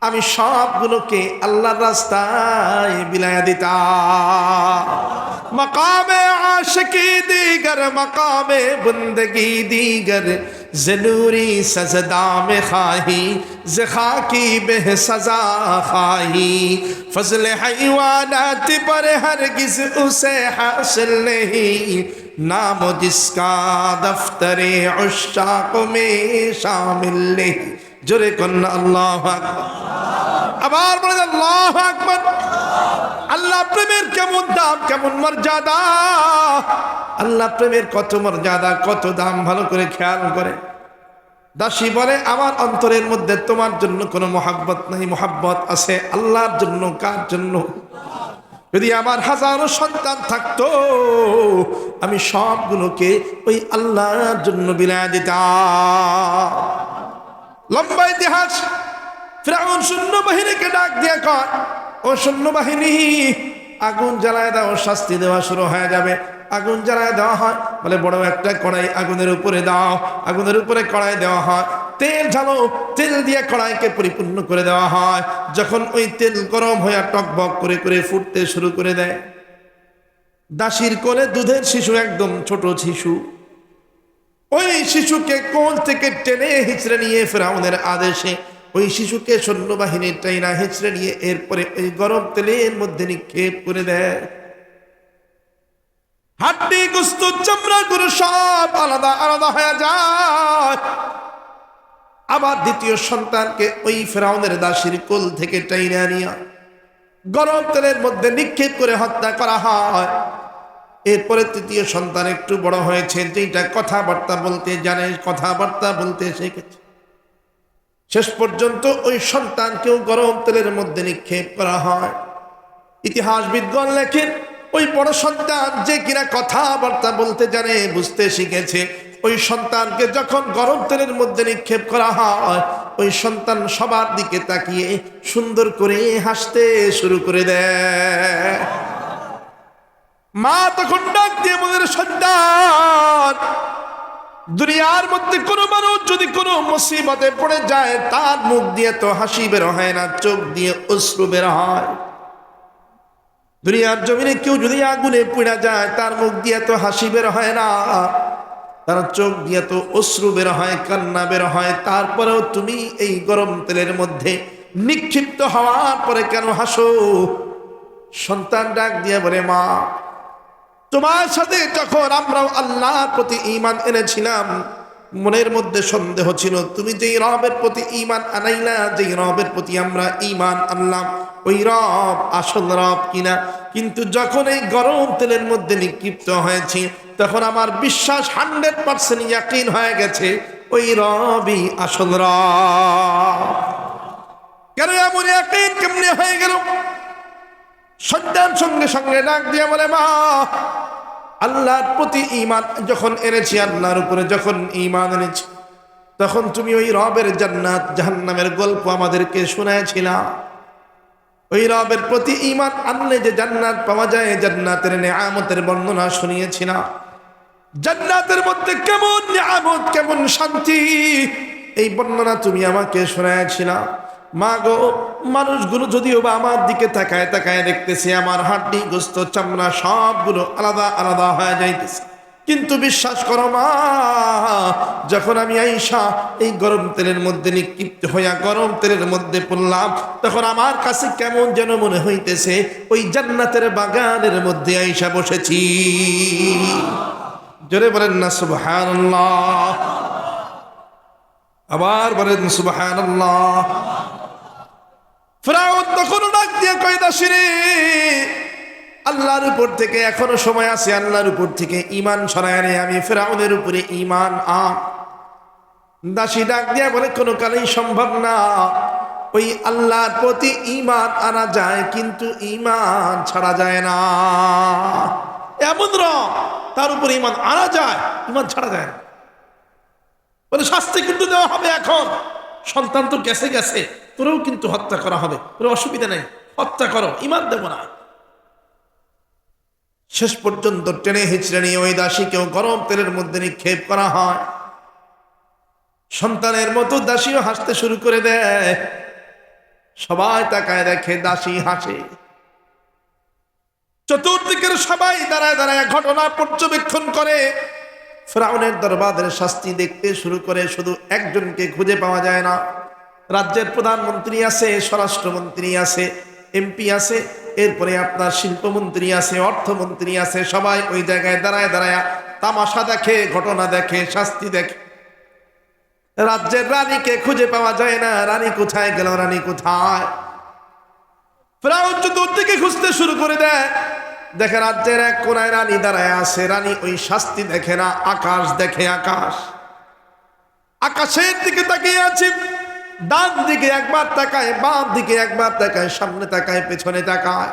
Speaker 1: আমি সবগুলোকে আল্লাহর রাস্তায় বিলায়া দিতাম। मकामे आशिकी दीगर मकामे बंदगी दीगर ज़नूरी सजदा में खाही ज़खा की बेह सजा खाही फजल हैवानात पर हरगिज़ उसे हासिल नहीं नाम जिसका दफ्तरे उश्शाक में शामिल नहीं। जोरे कन्ना अल्लाह अकबर। আবার বলেন আল্লাহু আকবার। আল্লাহ প্রেমের কেমন দাম, কেমন মর্যাদা, আল্লাহ প্রেমের কত মর্যাদা, কত দাম ভালো করে খেয়াল করে। দাসী বলে, আমার অন্তরের মধ্যে তোমার জন্য কোনো মহাব্বত নাই, মহাব্বত আছে আল্লাহর জন্য। কার জন্য? যদি আমার 1000 সন্তান থাকতো, আমি সবগুলোকে ওই আল্লাহর জন্য বিলায় দিতাম। লম্বা ইতিহাস। ফিরআউন সৈন্যবাহিনীকে ডাক দিয়ে কয়, ও সৈন্যবাহিনী, আগুন জ্বালায় দাও, শাস্তি দেওয়া শুরু হয়ে যাবে। আগুন জ্বালায় দেওয়া হয়। বলে, বড় একটা কড়াই আগুনের উপরে দাও। আগুনের উপরে কড়াই দেওয়া হয়। তেল ঢালো, তেল দিয়ে কড়াইকে পরিপূর্ণ করে দেওয়া হয়। যখন ওই তেল গরম হয়ে টকবক করে করে ফুটতে শুরু করে দেয়, দাসীর কোলে দুধের শিশু, একদম ছোট শিশু, ওই শিশুকে কোল থেকে টেনে হিচড়ে নিয়ে ফিরআউনের আদেশে ওই শিশুকে সৈন্যবাহিনীর টাইনা হিচড়ে নিয়ে এরপরে ওই গরম তেলের মধ্যে নিক্ষেপ করে দেয়। হাড্ডি গোস্ত চামড়া গরু সব আলাদা আলাদা হয়ে যায়। আবার দ্বিতীয় সন্তানকে ওই ফেরাউনের দাসীর কোল থেকে টাইনে আনিয়া গরম তেলের মধ্যে নিক্ষেপ করে হত্যা করা হয়। এরপরে তৃতীয় সন্তান একটু বড় হয়েছে, যেটা কথাবার্তা বলতে জানে, কথাবার্তা বলতে শিখেছে। শেষ পর্যন্ত ওই সন্তানকেও গরম তেলের মধ্যে নিক্ষেপ করা হয়। ইতিহাসবিদগণ লেখেন, ওই বড় সন্তান যে কিনা কথাবার্তা বলতে জানে, বুঝতে শিখেছে, ওই সন্তানকে যখন গরম তেলের মধ্যে নিক্ষেপ করা হয়, ওই সন্তান সবার দিকে তাকিয়ে সুন্দর করে হাসতে শুরু করে দেয়। মা তখন ডাক দিয়ে বলে, সন্তান, দুনিয়ার মধ্যে কোনো মানুষ যদি কোনো মুসিবতে পড়ে যায়, তার মুখ দিয়ে তো হাসি বের হয় না, চোখ দিয়ে অশ্রু বের হয়। দুনিয়ার জমিনে কেউ যদি আগুনে পুড়ে যায়, তার মুখ দিয়ে তো হাসি বের হয় না, তার চোখ দিয়ে তো অশ্রু বের হয়, কান্না বের হয়। তারপরেও তুমি এই গরম তেলের মধ্যে নিক্ষিপ্ত হওয়ার পরে কেন হাসো? সন্তান ডাক দিয়ে বলে, মা, তোমার সাথে যখন আমরাও আল্লাহর প্রতি ঈমান এনেছিলাম, মনের মধ্যে সন্দেহ ছিল, তুমি যেই রবের প্রতি ঈমান আনাইলা, যেই রবের প্রতি আমরা ঈমান আনলাম, ওই রব আসল রব কিনা। কিন্তু যখন এই গরম তেলের মধ্যে নিক্ষিপ্ত হয়েছি, তখন আমার বিশ্বাস 100% ইয়াকিন হয়ে গেছে, ওই রবই আসল রব। কেন এমন ইয়াকিন কেমনে হয়ে গেল? সন্তান সঙ্গে সঙ্গে ডাক দিয়ে বলে, মা, আল্লাহর প্রতি ঈমান যখন এনেছি, আল্লাহর উপরে যখন ঈমান এনেছি, তখন তুমি ওই রবের জান্নাত জাহান্নামের গল্প আমাদেরকে শোনায়ছিলা। ওই রবের প্রতি ঈমান আনলে যে জান্নাত পাওয়া যায়, জান্নাতের নেয়ামতের বর্ণনা শুনিয়েছিলা। জান্নাতের মধ্যে কেমন নেয়ামত, কেমন শান্তি, এই বর্ণনা তুমি আমাকে শোনায়ছিলা। মা গো, মানুষগুলো যদিও বা আমার দিকে তাকায় তাকায় দেখতেছে, আমার হাড্ডি গোস্ত চামড়া সবগুলো আলাদা আলাদা হয়ে যাইতেছে, কিন্তু বিশ্বাস করো মা, যখন আমি আইসা এই গরম তেলের মধ্যে নিক্ষিপ্ত হইয়া গরম তেলের মধ্যে পড়লাম, তখন আমার কাছে কেমন যেন মনে হইতেছে ওই জান্নাতের বাগানের মধ্যে আইসা বসেছি। জোরে বলেন না সুবহানাল্লাহ। আবার বলেন সুবহানাল্লাহ। ফিরআউন তখন ডাক দিয়ে কয়, দাসীরে, আল্লাহর উপর থেকে এখনো সময় আছে, আল্লাহর উপর থেকে ঈমান সরায় নে, আমি ফিরআউনের উপরে ঈমান আন। দাসী ডাক দিয়ে বলে, কোনো কালেই সম্ভব না। ওই আল্লাহর প্রতি ঈমান আনা যায়, কিন্তু ঈমান ছাড়া যায় না। এমন রব, তার উপর ঈমান আনা যায়, ঈমান ছাড়া যায় না। বলে, শাস্তি কিন্তু দেওয়া হবে এখন। সন্তান তো গেছে গেছে, তোরেও কিন্তু হত্যা করা হবে, তোর অসুবিধা নেই, হত্যা করো, ঈমান দেব না। শেষ পর্যন্ত টেনে হিচড়ে নিয়ে ওই দাসীকেও গরম তেলের মধ্যে নিক্ষেপ করা হয়। সন্তানের মতো দাসীও হাসতে শুরু করে দেয়। সবাই তাকায় দেখে, দাসী হাসে। চতুর্দিকের সবাই দাঁড়ায় দাঁড়ায় ঘটনা পর্যবেক্ষণ করে। ফিরআউনের দরবারের শাস্তি দেখতে শুরু করে। শুধু একজনকে খুঁজে পাওয়া যায় না। রাজ্যের প্রধানমন্ত্রী আছে, স্বরাষ্ট্রমন্ত্রী আছে, এমপি আছে, এরপরে আপনার শিল্পমন্ত্রী আছে, অর্থমন্ত্রী আছে। সবাই ওই জায়গায় দাঁড়ায় দাঁড়ায় তামাশা দেখে, ঘটনা দেখে, শাস্তি দেখে। রাজ্যের রানীকে খুঁজে পাওয়া যায় না। রানী কোথায় গেল, রানী কোথায়? ফিরআউন চতুর্দিকে খুঁজতে শুরু করে দেয়। দেখে রাজ্যের এক কোনায় রানী দাঁড়ায় আছে। রানী ওই শাস্তি দেখে না, আকাশ দেখে। আকাশ, আকাশের দিকে তাকিয়ে আছে। ডান দিকে একবার তাকায়, বাম দিকে একবার তাকায়, সামনে তাকায়, পেছনে তাকায়।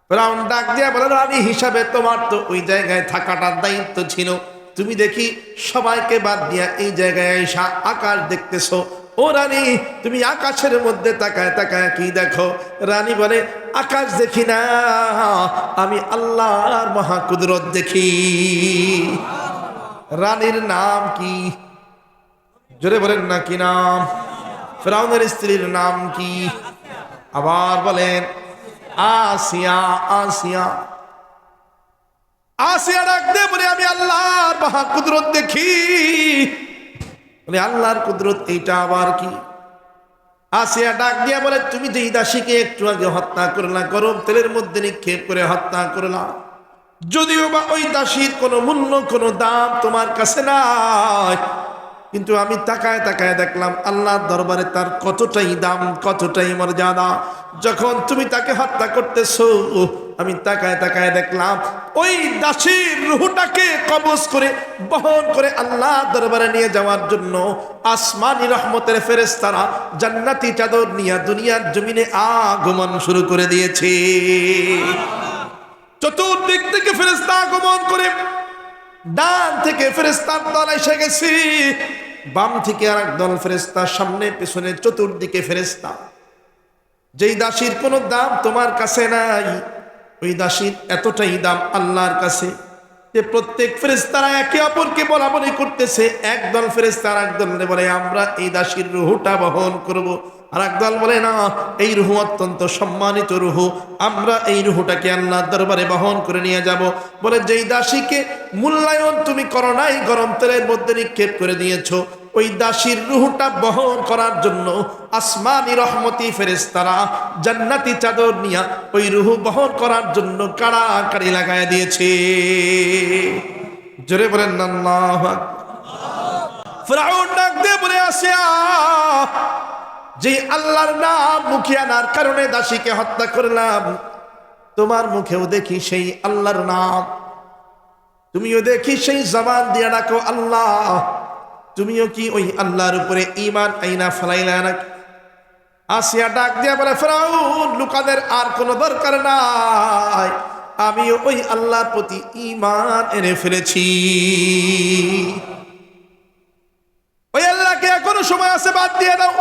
Speaker 1: ফিরআউন ডাক দিয়ে বলে, রানী হিসাবে তোমার তো ওই জায়গায় থাকাটার দায়িত্ব ছিল। তুমি দেখি সবাইকে বাদ দিয়া এই জায়গায় এসা আকাশ দেখতেছো। ও রানী, তুমি আকাশের মধ্যে তাকায় তাকায় কি দেখো? রানী বলে, আকাশ দেখি না, আমি আল্লাহর মহাকুদরত দেখি। রানীর নাম কি? জোরে বলেন না, কি নাম? ফিরআউনের স্ত্রীর নাম কি? আবার বলেন, আসিয়া। আসিয়া, আসিয়া ডাক দে বলে, আমি আল্লাহর মহাকুদরত দেখি। বলে, আল্লাহর কুদরত এইটা আবার কি? আসিয়া ডাক দিয়া বলে, তুমি যেই দাসীকে একটু আগে হত্যা করলা, গরম তেলের মধ্যে নিক্ষেপ করে হত্যা করলা, যদিও বা ওই দাসীর কোনো মূল্য কোনো দাম তোমার কাছে নাই, কিন্তু আমি তাকায় তাকায় দেখলাম আল্লাহর দরবারে তার কতটাই দাম, কতটাই মর্যাদা। যখন তুমি তাকে হত্যা করতেছো, আমি তাকায় তাকায় দেখলাম ওই দাসীর রূহটাকে কবজ করে বহন করে আল্লাহর দরবারে নিয়ে যাওয়ার জন্য আসমানি রহমতের ফেরেশতারা জান্নাতি চাদর নিয়ে দুনিয়ার জমিনে আগমন শুরু করে দিয়েছে। চতুর্দিক থেকে ফেরেশতা আগমন করে, ডান থেকে ফেরেশতার দল এসে গেছে, বাম থেকে আর একদল ফেরেশতা, সামনে পেছনে চতুর্দিকে ফেরেশতা। যেই দাসীর কোনো দাম তোমার কাছে নাই, ওই দাসীর এতটাই দাম আল্লাহর কাছে যে প্রত্যেক ফেরেশতারা একে অপরকে বলা বলি করতেছে। একদল ফেরেশতা আর একদল বলে আমরা এই দাসীর রূহটা বহন করব, আর একদল বলে না, এই রূহ অত্যন্ত সম্মানিত রূহ, আমরা এই রূহটাকে আল্লাহর দরবারে বহন করে নিয়ে যাব। বলে যেই দাসীকে মূল্যায়ন তুমি করো নাই, গরম তেলের মধ্যে নিক্ষেপ করে দিয়েছো, ওই দাসীর রূহটা বহন করার জন্য আসমানি রহমতি ফেরেশতারা জান্নাতি চাদর নিয়া ওই রূহ বহন করার জন্য কাড়াকাড়ি লাগায় দিয়েছে। জোরে বলেন আল্লাহু আকবার। ফিরআউন ডাক দিয়ে বলে আসিয়া, যে আল্লাহর নাম মুখে আনার কারণে দাসীকে হত্যা করলাম, তোমার মুখেও দেখি সেই আল্লাহর নাম, তুমিও দেখি সেই জবান দিয়ে ডাকো আল্লাহ, তুমিও কি ওই আল্লাহর উপরে ঈমান আইনা ফেলাইলা নাকি? আসিয়া ডাক দিয়া বলে, ফিরআউন লুকাদের আর কোনো দরকার নাই, আমিও ওই আল্লাহর প্রতি ঈমান এনে ফেলেছি। ওই আল্লাহকে এখনো সময় আছে, বাদ দিয়ে দাও।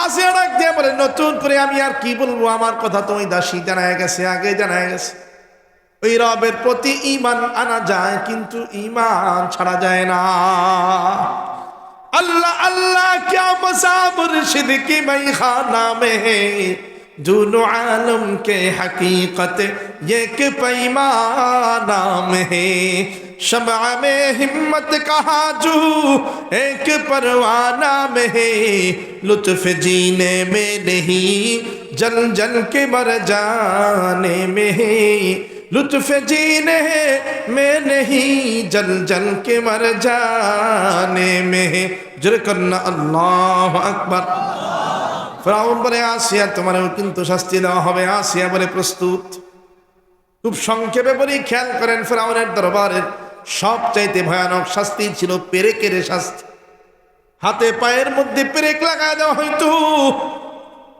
Speaker 1: আসিয়া ডাক দিয়া বলে, নতুন করে আমি আর কি বলবো, আমার কথা তো ওই দাসী জানায় গেছে, আগে জানায় গেছে। ওই রবের প্রতি ঈমান আনা যায়, কিন্তু ঈমান ছাড়া যায় না। अल्लाह अल्लाह क्या मज़ा मुर्शिद की मैखाना में है, दूनो आलम के हकीकत ये कि पैमाना में है, शम्अ में हिम्मत कहा जू एक परवाना में है, लुत्फ जीने में नहीं जल जल के मर जाने में है, लुत्फ जीने में नहीं जल जल के मर जाने में है। जर करना अल्लाह अकबर। ফিরআউন বলে, আসিয়া তোমারও কিন্তু শাস্তি দেওয়া হবে। আসিয়া বলে, প্রস্তুত। খুব সংক্ষেপে বলি, খেয়াল করেন, ফিরআউনের দরবারের সবচাইতে ভয়ানক শাস্তি ছিল পেরেকের শাস্তি। হাতে পায়ের মধ্যে পেরেক লাগায় দেওয়া হইতো,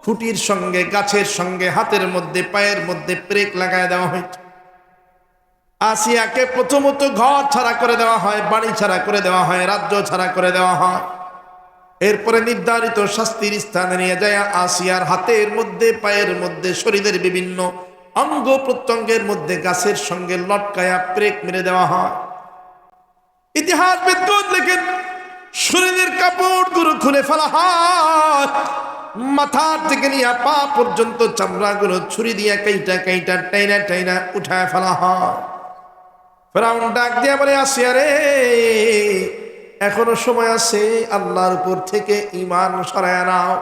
Speaker 1: খুঁটির সঙ্গে গাছের সঙ্গে হাতের মধ্যে পায়ের মধ্যে পেরেক লাগায় দেওয়া হইতো। আসিয়াকে প্রথমত ঘর ছাড়া করে দেওয়া হয়, বাড়ি ছাড়া করে দেওয়া হয়, রাজ্য ছাড়া করে দেওয়া হয়। এরপরে নির্ধারিত শাস্তির স্থানে নিয়ে যায় আসিয়ার হাতের মধ্যে পায়ের মধ্যে শরীরের বিভিন্ন অঙ্গ প্রত্যঙ্গের মধ্যে গাছের সঙ্গে লটকায়া পেরেক মেরে দেওয়া হয়। ইতিহাস বিদ্বান লেখেন, শরীরের কাপড়গুলো খুলে ফেলা হয়, মাথার থেকে নিয়ে পা পর্যন্ত চামড়াগুলো ছুরি দিয়ে কাইটা কাইটা টাইনা টাইনা উঠায় ফেলা হয়। ফিরআউন ডাক দিয়া বলে, আসিয়া রে, এখনো সময় আছে, আল্লাহর উপর থেকে ঈমান সরায় নাও।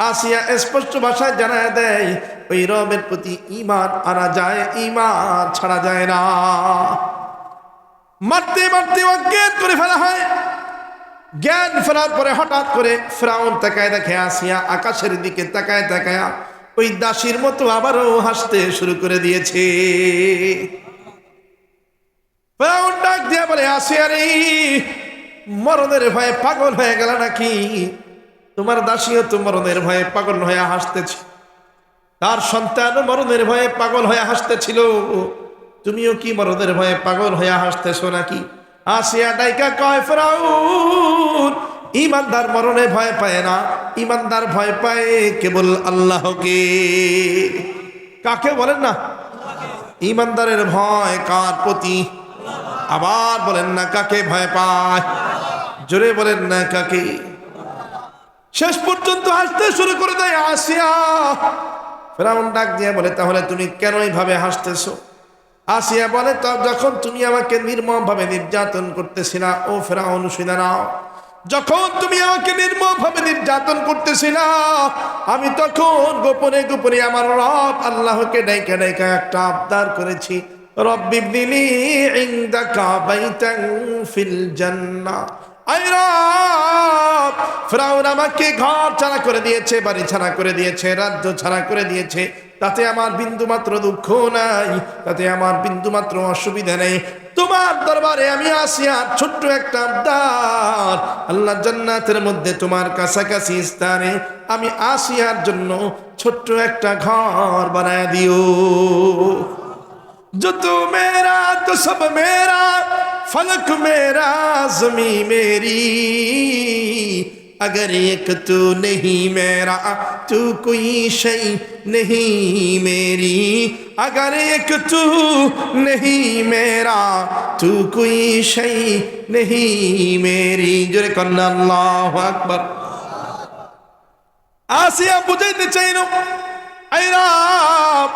Speaker 1: আসিয়া স্পষ্ট ভাষায় জানায় দেয়, ওই রবের প্রতি ঈমান আনা যায়, ঈমান ছাড়া যায় না। মারতে মারতে অজ্ঞান করে ফেলা হয়। জ্ঞান ফেরার পরে হঠাৎ করে ফিরআউন তাকায় দেখে আসিয়া আকাশের দিকে তাকায় তাকায় ওই দাসীর মতো আবারও হাসতে শুরু করে দিয়েছে। ফিরআউন ডাক দিয়া বলে, আসিয়া রে, মরণের ভয়ে পাগল হয়ে গেল নাকি? তোমার দাসীও তো মরণের ভয়ে পাগল হয়ে হাসতেছে, তার সন্তান মরণের ভয়ে পাগল হয়ে হাসতেছিল, তুমিও কি মরণের ভয়ে পাগল হয়ে হাসতেছো নাকি? আসিয়া ডাইকা কয়, ফিরআউন ঈমানদার মরণে ভয় পায় না, ঈমানদার ভয় পায় কেবল আল্লাহকে। কাকে বলেন না? ঈমানদারের ভয় কার প্রতি? আবার বলেন না, কাকে ভয় পায়? জোরে বলেন না, কাকে? শেষ পর্যন্ত হাসতে শুরু করে দেয় আসিয়া। ফিরআউন ডাক দিয়ে বলে, তাহলে তুমি কেন এইভাবে হাসতেছো? আসিয়া বলে, যখন তুমি আমাকে নির্মমভাবে নির্যাতন করতেছিলা, ও ফিরআউন শুনে নাও, যখন তুমি আমাকে নির্মমভাবে নির্যাতন করতেছিলা, আমি তখন গোপনে গোপনে আমার রব আল্লাহকে ডাইকা ডাইকা একটা আবদার করেছি, রব্বি ইবনিলি ইনদাকা বাইতান ফিল জান্নাহ। আয় রব, ফিরআউন আমাকে ঘর ছাড়া করে দিয়েছে, বাড়ি ছাড়া করে দিয়েছে, রাজ্য ছাড়া করে দিয়েছে, তাতে আমার বিন্দুমাত্র দুঃখ নাই, তাতে আমার বিন্দুমাত্র অসুবিধা নেই। তোমার দরবারে আমি আসিয়ার ছোট্ট একটা আবদার, আল্লাহ জান্নাতের মধ্যে তোমার কাছাকাছি স্থানে আমি আসিয়ার জন্য ছোট্ট একটা ঘর বানায় দিও। जो तू मेरा तो सब मेरा, फलक मेरा ज़मी मेरी, अगर एक तू नहीं मेरा तू कोई शई नहीं मेरी, अगर एक तू नहीं मेरा तू कोई शई नहीं मेरी। जोरे कन्ना अल्लाहु अकबर। आसिया बुझाइते चाइनो, আয় রব,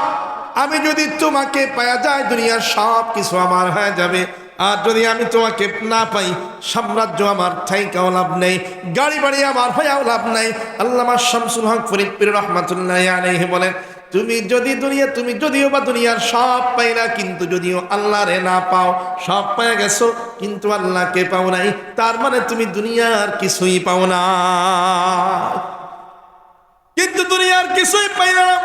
Speaker 1: আমি যদি তোমাকে পাওয়া যায় দুনিয়ার সব কিছু আমার হয়ে যাবে, আর যদি আমি তোমাকে না পাই সাম্রাজ্য আমার থাইকাও লাভ নেই, গাড়ি বাড়ি আমার হয়েও লাভ নেই। আল্লামা শামসুল হক ফরিদপুর রহমাতুল্লাহি আলাইহি বলেন, তুমি যদিও বা দুনিয়ার সব পাইলা, কিন্তু যদিও আল্লাহরে না পাও, সব পেয়ে গেছো কিন্তু আল্লাহকে পাও নাই, তার মানে তুমি দুনিয়ার কিছুই পাও না। কিন্তু দুনিয়ার কিছুই পাইলা না,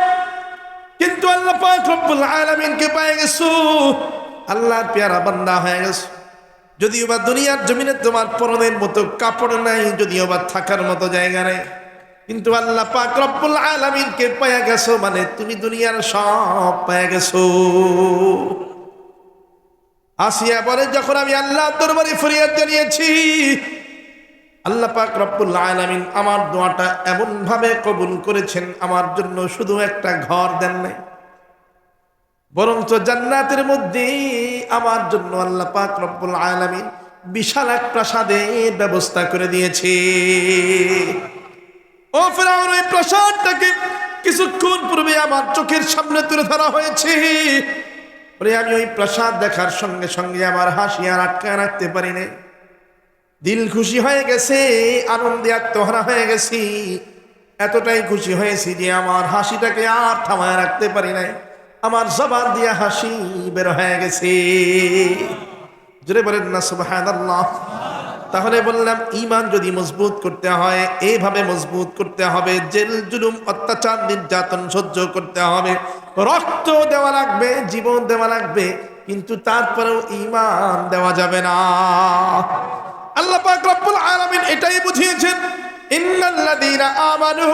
Speaker 1: কিন্তু আল্লাহ পাক রব্বুল আলামিনকে পেয়ে গেছো, আল্লাহর পেয়ারা বান্দা হয়ে গেছো। যদিও বা দুনিয়ার জমিনে তোমার পরনের মতো কাপড় নাই, যদিও বা থাকার মতো জায়গা নেই, কিন্তু আল্লাহ পাক রব্বুল আলামিনকে পেয়ে গেছো মানে তুমি দুনিয়ার সব পেয়ে গেছো। আসিয়া বলে, যখন আমি আল্লাহর দরবারে ফরিয়াদ জানিয়েছি, আল্লাহ পাক রব্বুল আলামিন আমার দোয়াটা এমন ভাবে কবুল করেছেন, আমার জন্য শুধু একটা ঘর দেন নাই, বরঞ্চ জান্নাতের মধ্যে আমার জন্য আল্লাহ পাক রব্বুল আলামিন বিশাল এক প্রাসাদের ব্যবস্থা করে দিয়েছে। ও ফিরআউন, ওই প্রাসাদটাকে কিছুক্ষণ পূর্বে আমার চোখের সামনে তুলে ধরা হয়েছে। আমি ওই প্রাসাদ দেখার সঙ্গে সঙ্গে আমার হাসি আর আটকায় রাখতে পারি নাই। দিল খুশি হয়ে গেছে, আনন্দে আত্মহারা হয়ে গেছি, এতটাই খুশি হয়েছি যে আমার হাসিটাকে আর থামায় রাখতে পারি নাই, আমার জবান দিয়ে হাসি বের হয়ে গেছে। জোরে বলেন না সুবহানাল্লাহ। তাহলে বললাম, ঈমান যদি মজবুত করতে হয় এইভাবে মজবুত করতে হবে, জেল জুলুম অত্যাচার নির্যাতন সহ্য করতে হবে, রক্ত দেওয়া লাগবে, জীবন দেওয়া লাগবে, কিন্তু তারপরেও ঈমান দেওয়া যাবে না। আল্লাহ পাক রব্বুল আলামিন এটাই বুঝিয়েছেন, ইন্নাল্লাযীনা আমানু,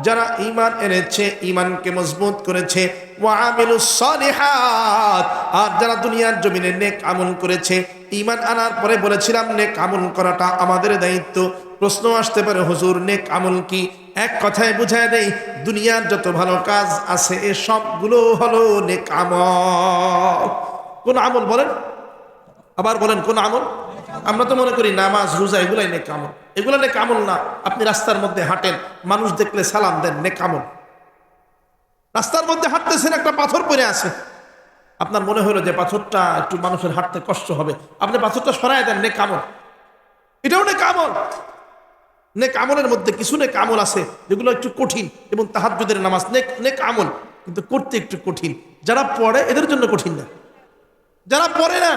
Speaker 1: যারা ঈমান এনেছে, ঈমানকে মজবুত করেছে, ওয়া আমিলুস সালিহাত, আর যারা দুনিয়ার জমিনে নেক আমল করেছে। ঈমান আনার পরে বলেছিলাম নেক আমল করাটা আমাদের দায়িত্ব। প্রশ্ন আসতে পারে, হুজুর নেক আমল কি? এক কথায় বুঝায় দেই, দুনিয়ার যত ভালো কাজ আছে এ সবগুলো হলো নেক আমল। কোন আমল বলেন? আবার বলেন, কোন আমল? আমরা তো মনে করি নামাজ রোজা এগুলাই নেক আমল, এগুলো নেক আমল না। আপনি রাস্তার মধ্যে হাঁটেন, মানুষ দেখলে সালাম দেন, নেক আমল। রাস্তার মধ্যে হাঁটতেছেন, একটা পাথর পড়ে আছে, আপনার মনে হলো যে পাথরটা একটু মানুষের হাঁটতে কষ্ট হবে, আপনি পাথরটা সরায় দেন, নেক আমল। এটাও নেক আমল। নেক আমলের মধ্যে কিছু নেক আমল আছে যেগুলো একটু কঠিন, এবং তাহাজ্জুদের নামাজ নেক আমল, কিন্তু করতে একটু কঠিন। যারা পড়ে এদের জন্য কঠিন না, যারা পড়ে না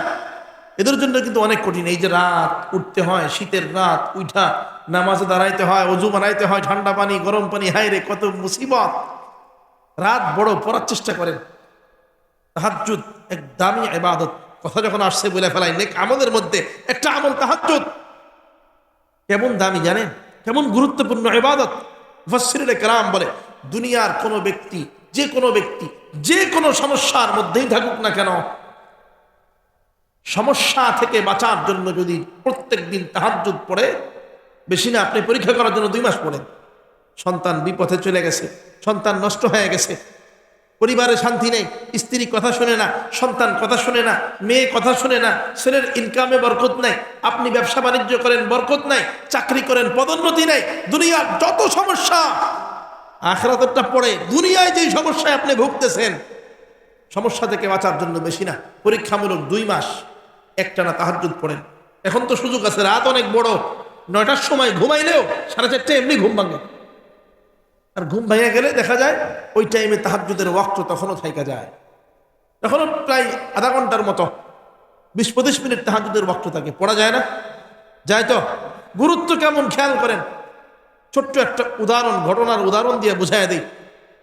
Speaker 1: এদের জন্য কিন্তু অনেক কঠিন। এই যে রাত উঠতে হয়, শীতের রাত উঠা নামাজে দাঁড়াইতে হয়, অজু বানাইতে হয়, ঠান্ডা পানি গরম পানি, হায় রে কত মুসিবত। রাত বড় পড়ার চেষ্টা করেন। তাহাজ্জুদ এক দামি ইবাদত, কথা যখন আসছে বলে ফেলাই, নেক আমলের মধ্যে একটা আমল তাহাজ্জুদ। কেমন দামি জানেন, কেমন গুরুত্বপূর্ণ ইবাদত। মুফাসসিরুল কিরাম বলে, দুনিয়ার কোনো ব্যক্তি, যে কোনো সমস্যার মধ্যেই থাকুক না কেন, সমস্যা থেকে বাঁচার জন্য যদি প্রত্যেক দিন তাহাজ্জুদ পড়ে, বেশি না, আপনি পরীক্ষা করার জন্য 2 মাস পড়েন। সন্তান বিপথে চলে গেছে, সন্তান নষ্ট হয়ে গেছে, পরিবারে শান্তি নেই, স্ত্রী কথা শুনে না, সন্তান কথা শুনে না, মেয়ে কথা শুনে না, ছেলের ইনকামে বরকত নাই, আপনি ব্যবসা বাণিজ্য করেন বরকত নাই, চাকরি করেন পদোন্নতি নাই, দুনিয়ার যত সমস্যা, আখিরাতেরটা পড়ে দুনিয়ায় যেই সমস্যায় আপনি ভুগতেছেন, সমস্যা থেকে বাঁচার জন্য বেশি না, পরীক্ষামূলক 2 মাস একটানা তাহাজ্জুদ পড়েন। এখন তো সুযোগ আছে, রাত অনেক বড়, 9টার সময় ঘুমাইলেও 4:30 এমনি ঘুম ভাঙে। আর ঘুম ভাঙে গেলে দেখা যায় ওই টাইমে তাহাজ্জুদের ওয়াক্ত তখনও থাইকা যায়। এখনো প্রায় আধা ঘন্টার মতো 20-25 মিনিট তাহাজ্জুদের ওয়াক্ত থাকে, পড়া যায় না? যায় তো? গুরুত্ব কেমন খেয়াল করেন। ছোট্ট একটা উদাহরণ, ঘটনার উদাহরণ দিয়ে বোঝায় দিই।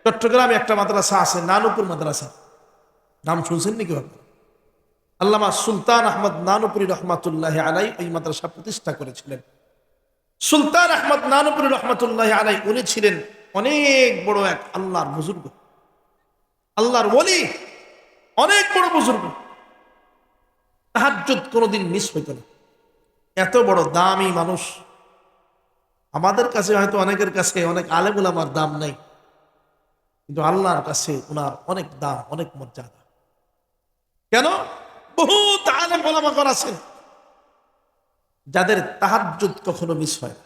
Speaker 1: চট্টগ্রামে একটা মাদ্রাসা আছে, নানুপুর মাদ্রাসা, নাম শুনছেন নাকি আপনারা? আল্লামা সুলতান আহমদ নানুপুরি রহমাতুল্লাহ আলাই এই মাদ্রাসা প্রতিষ্ঠা করেছিলেন। সুলতান আহমদ নানুপুরি রহমাতুল্লাহ আলাই উনি ছিলেন অনেক বড় এক আল্লাহর বুজুর্গ, আল্লাহর ওলি, অনেক বড় বুজুর্গ। তাহাজ্জুদ কোনোদিন মিস হইত না। এত বড় দামি মানুষ। আমাদের কাছে হয়তো অনেকের কাছে অনেক আলেম উলামার দাম নাই, কিন্তু আল্লাহর কাছে ওনার অনেক দাম, অনেক মর্যাদা। কেন? বহুত আলেম ওলামাগণ আছেন যাদের তাহাজ্জুদ কখনো মিস হয় না।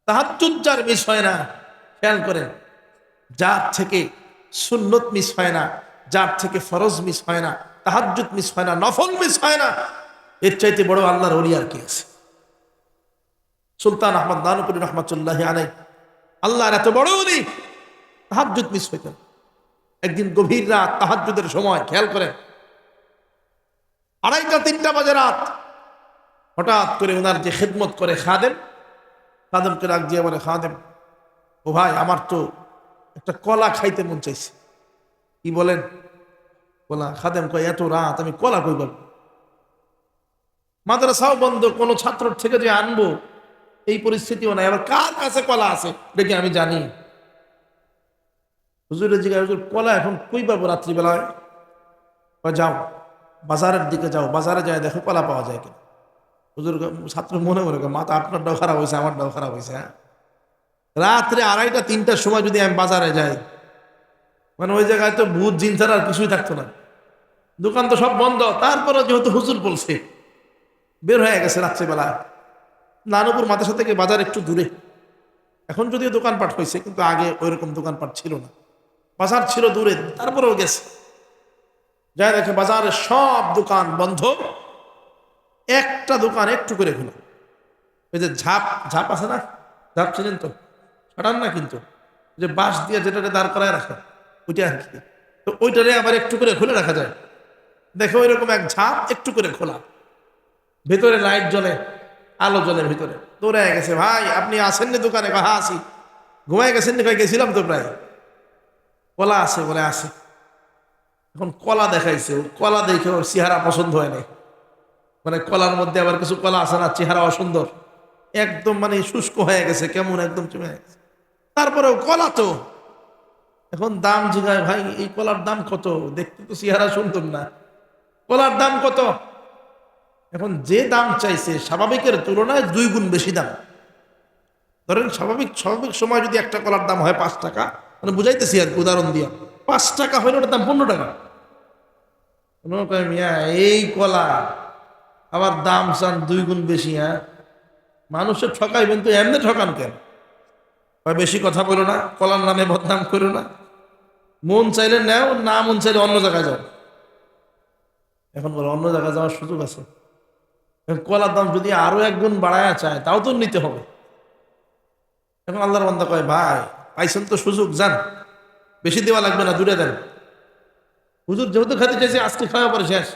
Speaker 1: তাহাজ্জুদ যার মিস হয় না, খেয়াল করেন, যার থেকে সুন্নত মিস হয় না, যার থেকে ফরজ মিস হয় না, তাহাজ্জুদ মিস হয় না, নফল মিস হয় না, এর চাইতে বড় আল্লাহর ওলি আর কি আছে? সুলতান আহমদ নানুপুরি রহমাতুল্লাহি আলাইহি আল্লাহর এত বড় ওলি, তাহাজ্জুদ মিস হইত না। একদিন গভীর রাত, তাহাজ্জুদের সময়, খেয়াল করেন, 2:30-3টা বাজে রাত, হঠাৎ করে ওনার যে খেদমত করে খাদেম, খাদেমকে ডাক দিয়ে বলে, খাদেম ও ভাই, আমার তো একটা কলা খাইতে মন চাইছে। কি বলেন? কলা। খাদেম কয়, এত রাত আমি কলা কই পাবো? মাদ্রাসাও বন্ধ, কোনো ছাত্র থেকে যে আনবো এই পরিস্থিতিও নাই, আবার কার কাছে কলা আছে দেখি আমি জানি। হুজুরের জিজ্ঞাসা, হুজুর কলা এখন কই পাবো রাত্রিবেলায়? যাও বাজারের দিকে যাও, বাজারে যায় দেখো কলা পাওয়া যায় কিনা। হুজুর ছাত্র মনে মনে করে, মাথা আপনারটাও খারাপ হয়েছে, আমারটাও খারাপ হয়েছে। হ্যাঁ, রাত্রে 2:30-3টার সময় যদি আমি বাজারে যাই, মানে ওই জায়গায় তো ভূত জিন ছাড়া আর কিছুই থাকতো না, দোকান তো সব বন্ধ। তারপরে যেহেতু হুজুর বলছে, বের হয়ে গেছে রাত্রিবেলা। নানুপুর মাদ্রাসা থেকে বাজার একটু দূরে, এখন যদিও দোকানপাট হয়েছে, কিন্তু আগে ওইরকম দোকানপাট ছিল না, বাজার ছিল দূরে। তারপরেও গেছে, যাই দেখে বাজারের সব দোকান বন্ধ, একটা দোকান একটু করে খোলা। ওই যে ঝাপ ঝাপ আছে না, ঝাপ ছিলেন তো, ছাড়ান না কিন্তু, যে বাঁশ দিয়ে যেটাকে দাঁড় করায় রাখা, ওইটা আর কি, তো ওইটারে আবার একটু করে খুলে রাখা যায়। দেখো ওইরকম এক ঝাপ একটু করে খোলা, ভেতরে লাইট জ্বলে, আলো জ্বলে ভিতরে। দৌড়ায় গেছে, ভাই আপনি আসেননি দোকানে? হ্যাঁ আসি। ঘুমায় গেছেন নি? গেছিলাম তো প্রায়। কলা আছে বলে আছে। এখন কলা দেখাইছে, কলা দেখে ওর চেহারা পছন্দ হয় নাই। মানে কলার মধ্যে আবার কিছু কলা আছে না, চেহারা অসুন্দর, একদম মানে শুষ্ক হয়ে গেছে, কেমন একদম চমে গেছে। তারপরেও কলা তো, এখন দাম জিগায়, ভাই এই কলার দাম কত? দেখতে তো চেহারা সুন্দর না, কলার দাম কত? এখন যে দাম চাইছে স্বাভাবিকের তুলনায় 2 গুণ বেশি দাম। ধরেন স্বাভাবিক স্বাভাবিক সময় যদি একটা কলার দাম হয় 5 টাকা, মানে বুঝাইতেছি আর উদাহরণ দিয়ে, 5 টাকা হইলে ওটার দাম 15 টাকা। মিয়া এই কলা আবার দাম চান 2 গুণ বেশি? হ্যাঁ, মানুষের ঠকাইবেন তো, এমনি ঠকান কেন? বেশি কথা বলো না, কলার নামে বদনাম করো না, মন চাইলে নেও, না মন চাইলে অন্য জায়গায় যাও। এখন বলো অন্য জায়গায় যাওয়ার সুযোগ আছে? কলার দাম যদি আরো 1 গুণ বাড়ায়া চায়, তাও তো নিতে হবে। এখন আল্লাহর বান্দা কয়, ভাই পাইছেন তো সুযোগ, যান, বেশি দেওয়া লাগবে না, দূরে দেন। হুজুর যেহেতু খেতে চাইছে, আজকে খাওয়া পরে শেষ,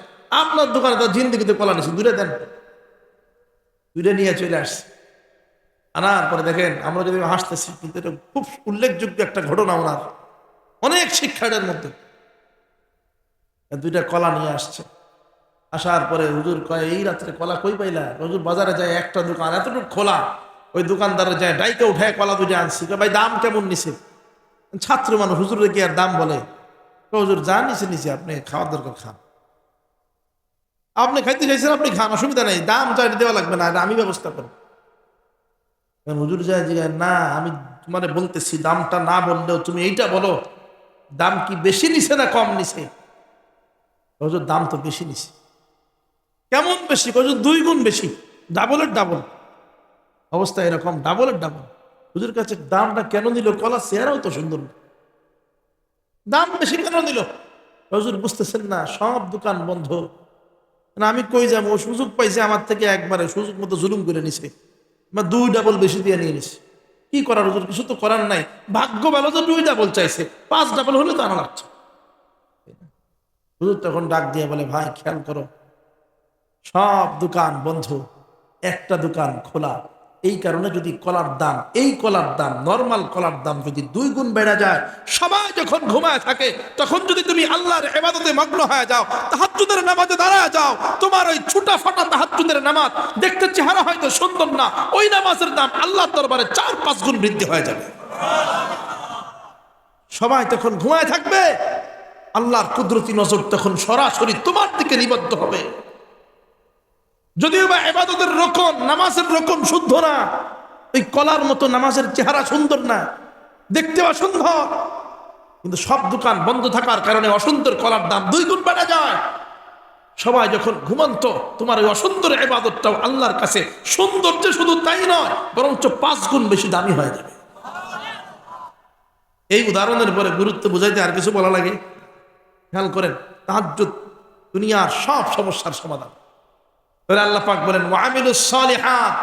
Speaker 1: আপনার দোকানে তো জিন্দিগিতে কলা নিচ্ছে, দূরে দেন। দূরে নিয়ে চলে আসছে। আনার পরে দেখেন, আমরা যদি হাসতেছি, কিন্তু এটা খুব উল্লেখযোগ্য একটা ঘটনা ওনার, অনেক শিক্ষার মধ্যে। 2টা কলা নিয়ে আসছে। আসার পরে হুজুর কয়, এই রাত্রে কলা কই পাইলা? হুজুর বাজারে যায়, একটা দোকান এতটুকু খোলা, ওই দোকানদারে যায় ডাইকে উঠায় কলা 2টা আনছি। ভাই দাম কেমন নিছে? ছাত্র মানুষ, হুজুরে কি আর দাম বলে? হুজুর যা নিচে নিচে, আপনি খাওয়ার দরকার খান, আপনি খাইতে চাইছেন আপনি খান, অসুবিধা নেই, দাম চাইতে দেওয়া লাগবে না, এটা আমি ব্যবস্থা করব। হুজুর যায় জিগায়, না আমি তোমারে বলতেছি, দামটা না বললেও তুমি এইটা বলো, দাম কি বেশি নিছে না কম নিছে? হুজুর দাম তো বেশি নিছে। কেমন বেশি? হুজুর 2 গুণ বেশি, ডাবলের ডাবল। অবস্থা এরকম, ডাবলের ডাবল। হুজুর কাছে দামটা কেন দিল? কলা চেহারাও তো সুন্দর না, দাম বেশি কেন দিল? হুজুর বুঝতেছেন না, সব দোকান বন্ধ, না আমি কই যাবো? ও সুযোগ পাইছে আমার থেকে, একবারে সুযোগ মতো জুলুম করে নিছে, 2 ডাবল বেশি দিয়ে নিয়ে নিছে। কি করার হুজুর? কিছু তো করার নাই, ভাগ্য ভালো যে 2 ডাবল চাইছে, 5 ডাবল হলে তো আনা লাগছে। হুজুর তখন ডাক দিয়ে বলে, ভাই খেয়াল করো, সব দোকান বন্ধ, একটা দোকান খোলা। এই কারণে যদি এই কলার দাম নরমাল কলার দাম যদি 2 গুণ বেড়ে যায়, সবাই যখন ঘুমায় থাকে, তখন যদি তুমি আল্লাহর ইবাদতে মগ্ন হয়ে যাও, তাহাজ্জুদের নামাজে দাঁড়ায় যাও, তোমার ওই ছুটা ফাটা তাহাজ্জুদের নামাজ দেখতে চেহারা হয়তো সুন্দর না, ওই নামাজের দাম আল্লাহর দরবারে 4-5 গুণ বৃদ্ধি হয়ে যাবে। সবাই তখন ঘুমায় থাকবে, আল্লাহর কুদরতি নজর তখন সরাসরি তোমার দিকে নিবদ্ধ হবে। যদিও বা ইবাদতের রকম, নামাজের রকম শুদ্ধ না, ওই কলার মতো নামাজের চেহারা সুন্দর না, দেখতে অসুন্দর, কিন্তু সব দোকান বন্ধ থাকার কারণে অসুন্দর কলার দাম 2 গুণ বেড়ে যায়। সবাই যখন ঘুমন্ত, তোমার ওই অসুন্দর ইবাদতটাও আল্লাহর কাছে সৌন্দর্য শুধু তাই নয়, বরঞ্চ 5 গুণ বেশি দামি হয়ে যাবে। এই উদাহরণের পরে গুরুত্ব বুঝাইতে আর কিছু বলা লাগে? খেয়াল করেন, তাহাজ্জুদ দুনিয়ার সব সমস্যার সমাধান। আল্লাহ পাক বলেন ওয়ামিলুস সালিহাত,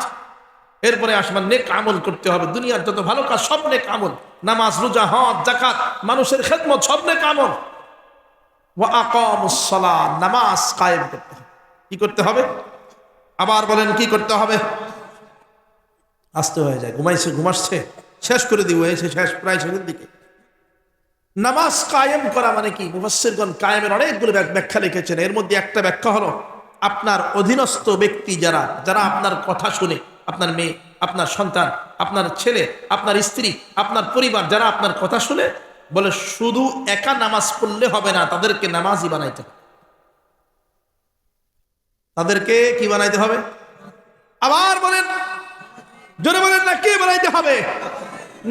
Speaker 1: এরপরে আসমান নেক আমল করতে হবে। দুনিয়ার যত ভালো কাজ সব নেক আমল, নামাজ, রোজা, হজ, যাকাত, মানুষের খেদমত, সব নেক আমল। ওয়া আকামুস সালাত, নামাজ কায়েম করতে হবে। কি করতে হবে? আবার বলেন কি করতে হবে? আসতে হয়ে যায়, ঘুমাচ্ছে, শেষ করে দিব, এসে শেষ প্রায় শেষের দিকে। নামাজ কায়েম করা মানে কি? মুফাসসিরগণ কায়েমের অনেকগুলো ব্যাখ্যা লিখেছেন। এর মধ্যে একটা ব্যাখ্যা হলো, আপনার অধীনস্থ ব্যক্তি যারা আপনার কথা শুনে, আপনার মেয়ে, আপনার সন্তান, আপনার ছেলে, আপনার স্ত্রী, আপনার পরিবার, যারা আপনার কথা শুনে, বলে শুধু একা নামাজ পড়লে হবে না, তাদেরকে নামাজই বানাইতে হবে। তাদেরকে কি বানাইতে হবে? আবার বলেন, জোরে বলেন না, কে বানাইতে হবে?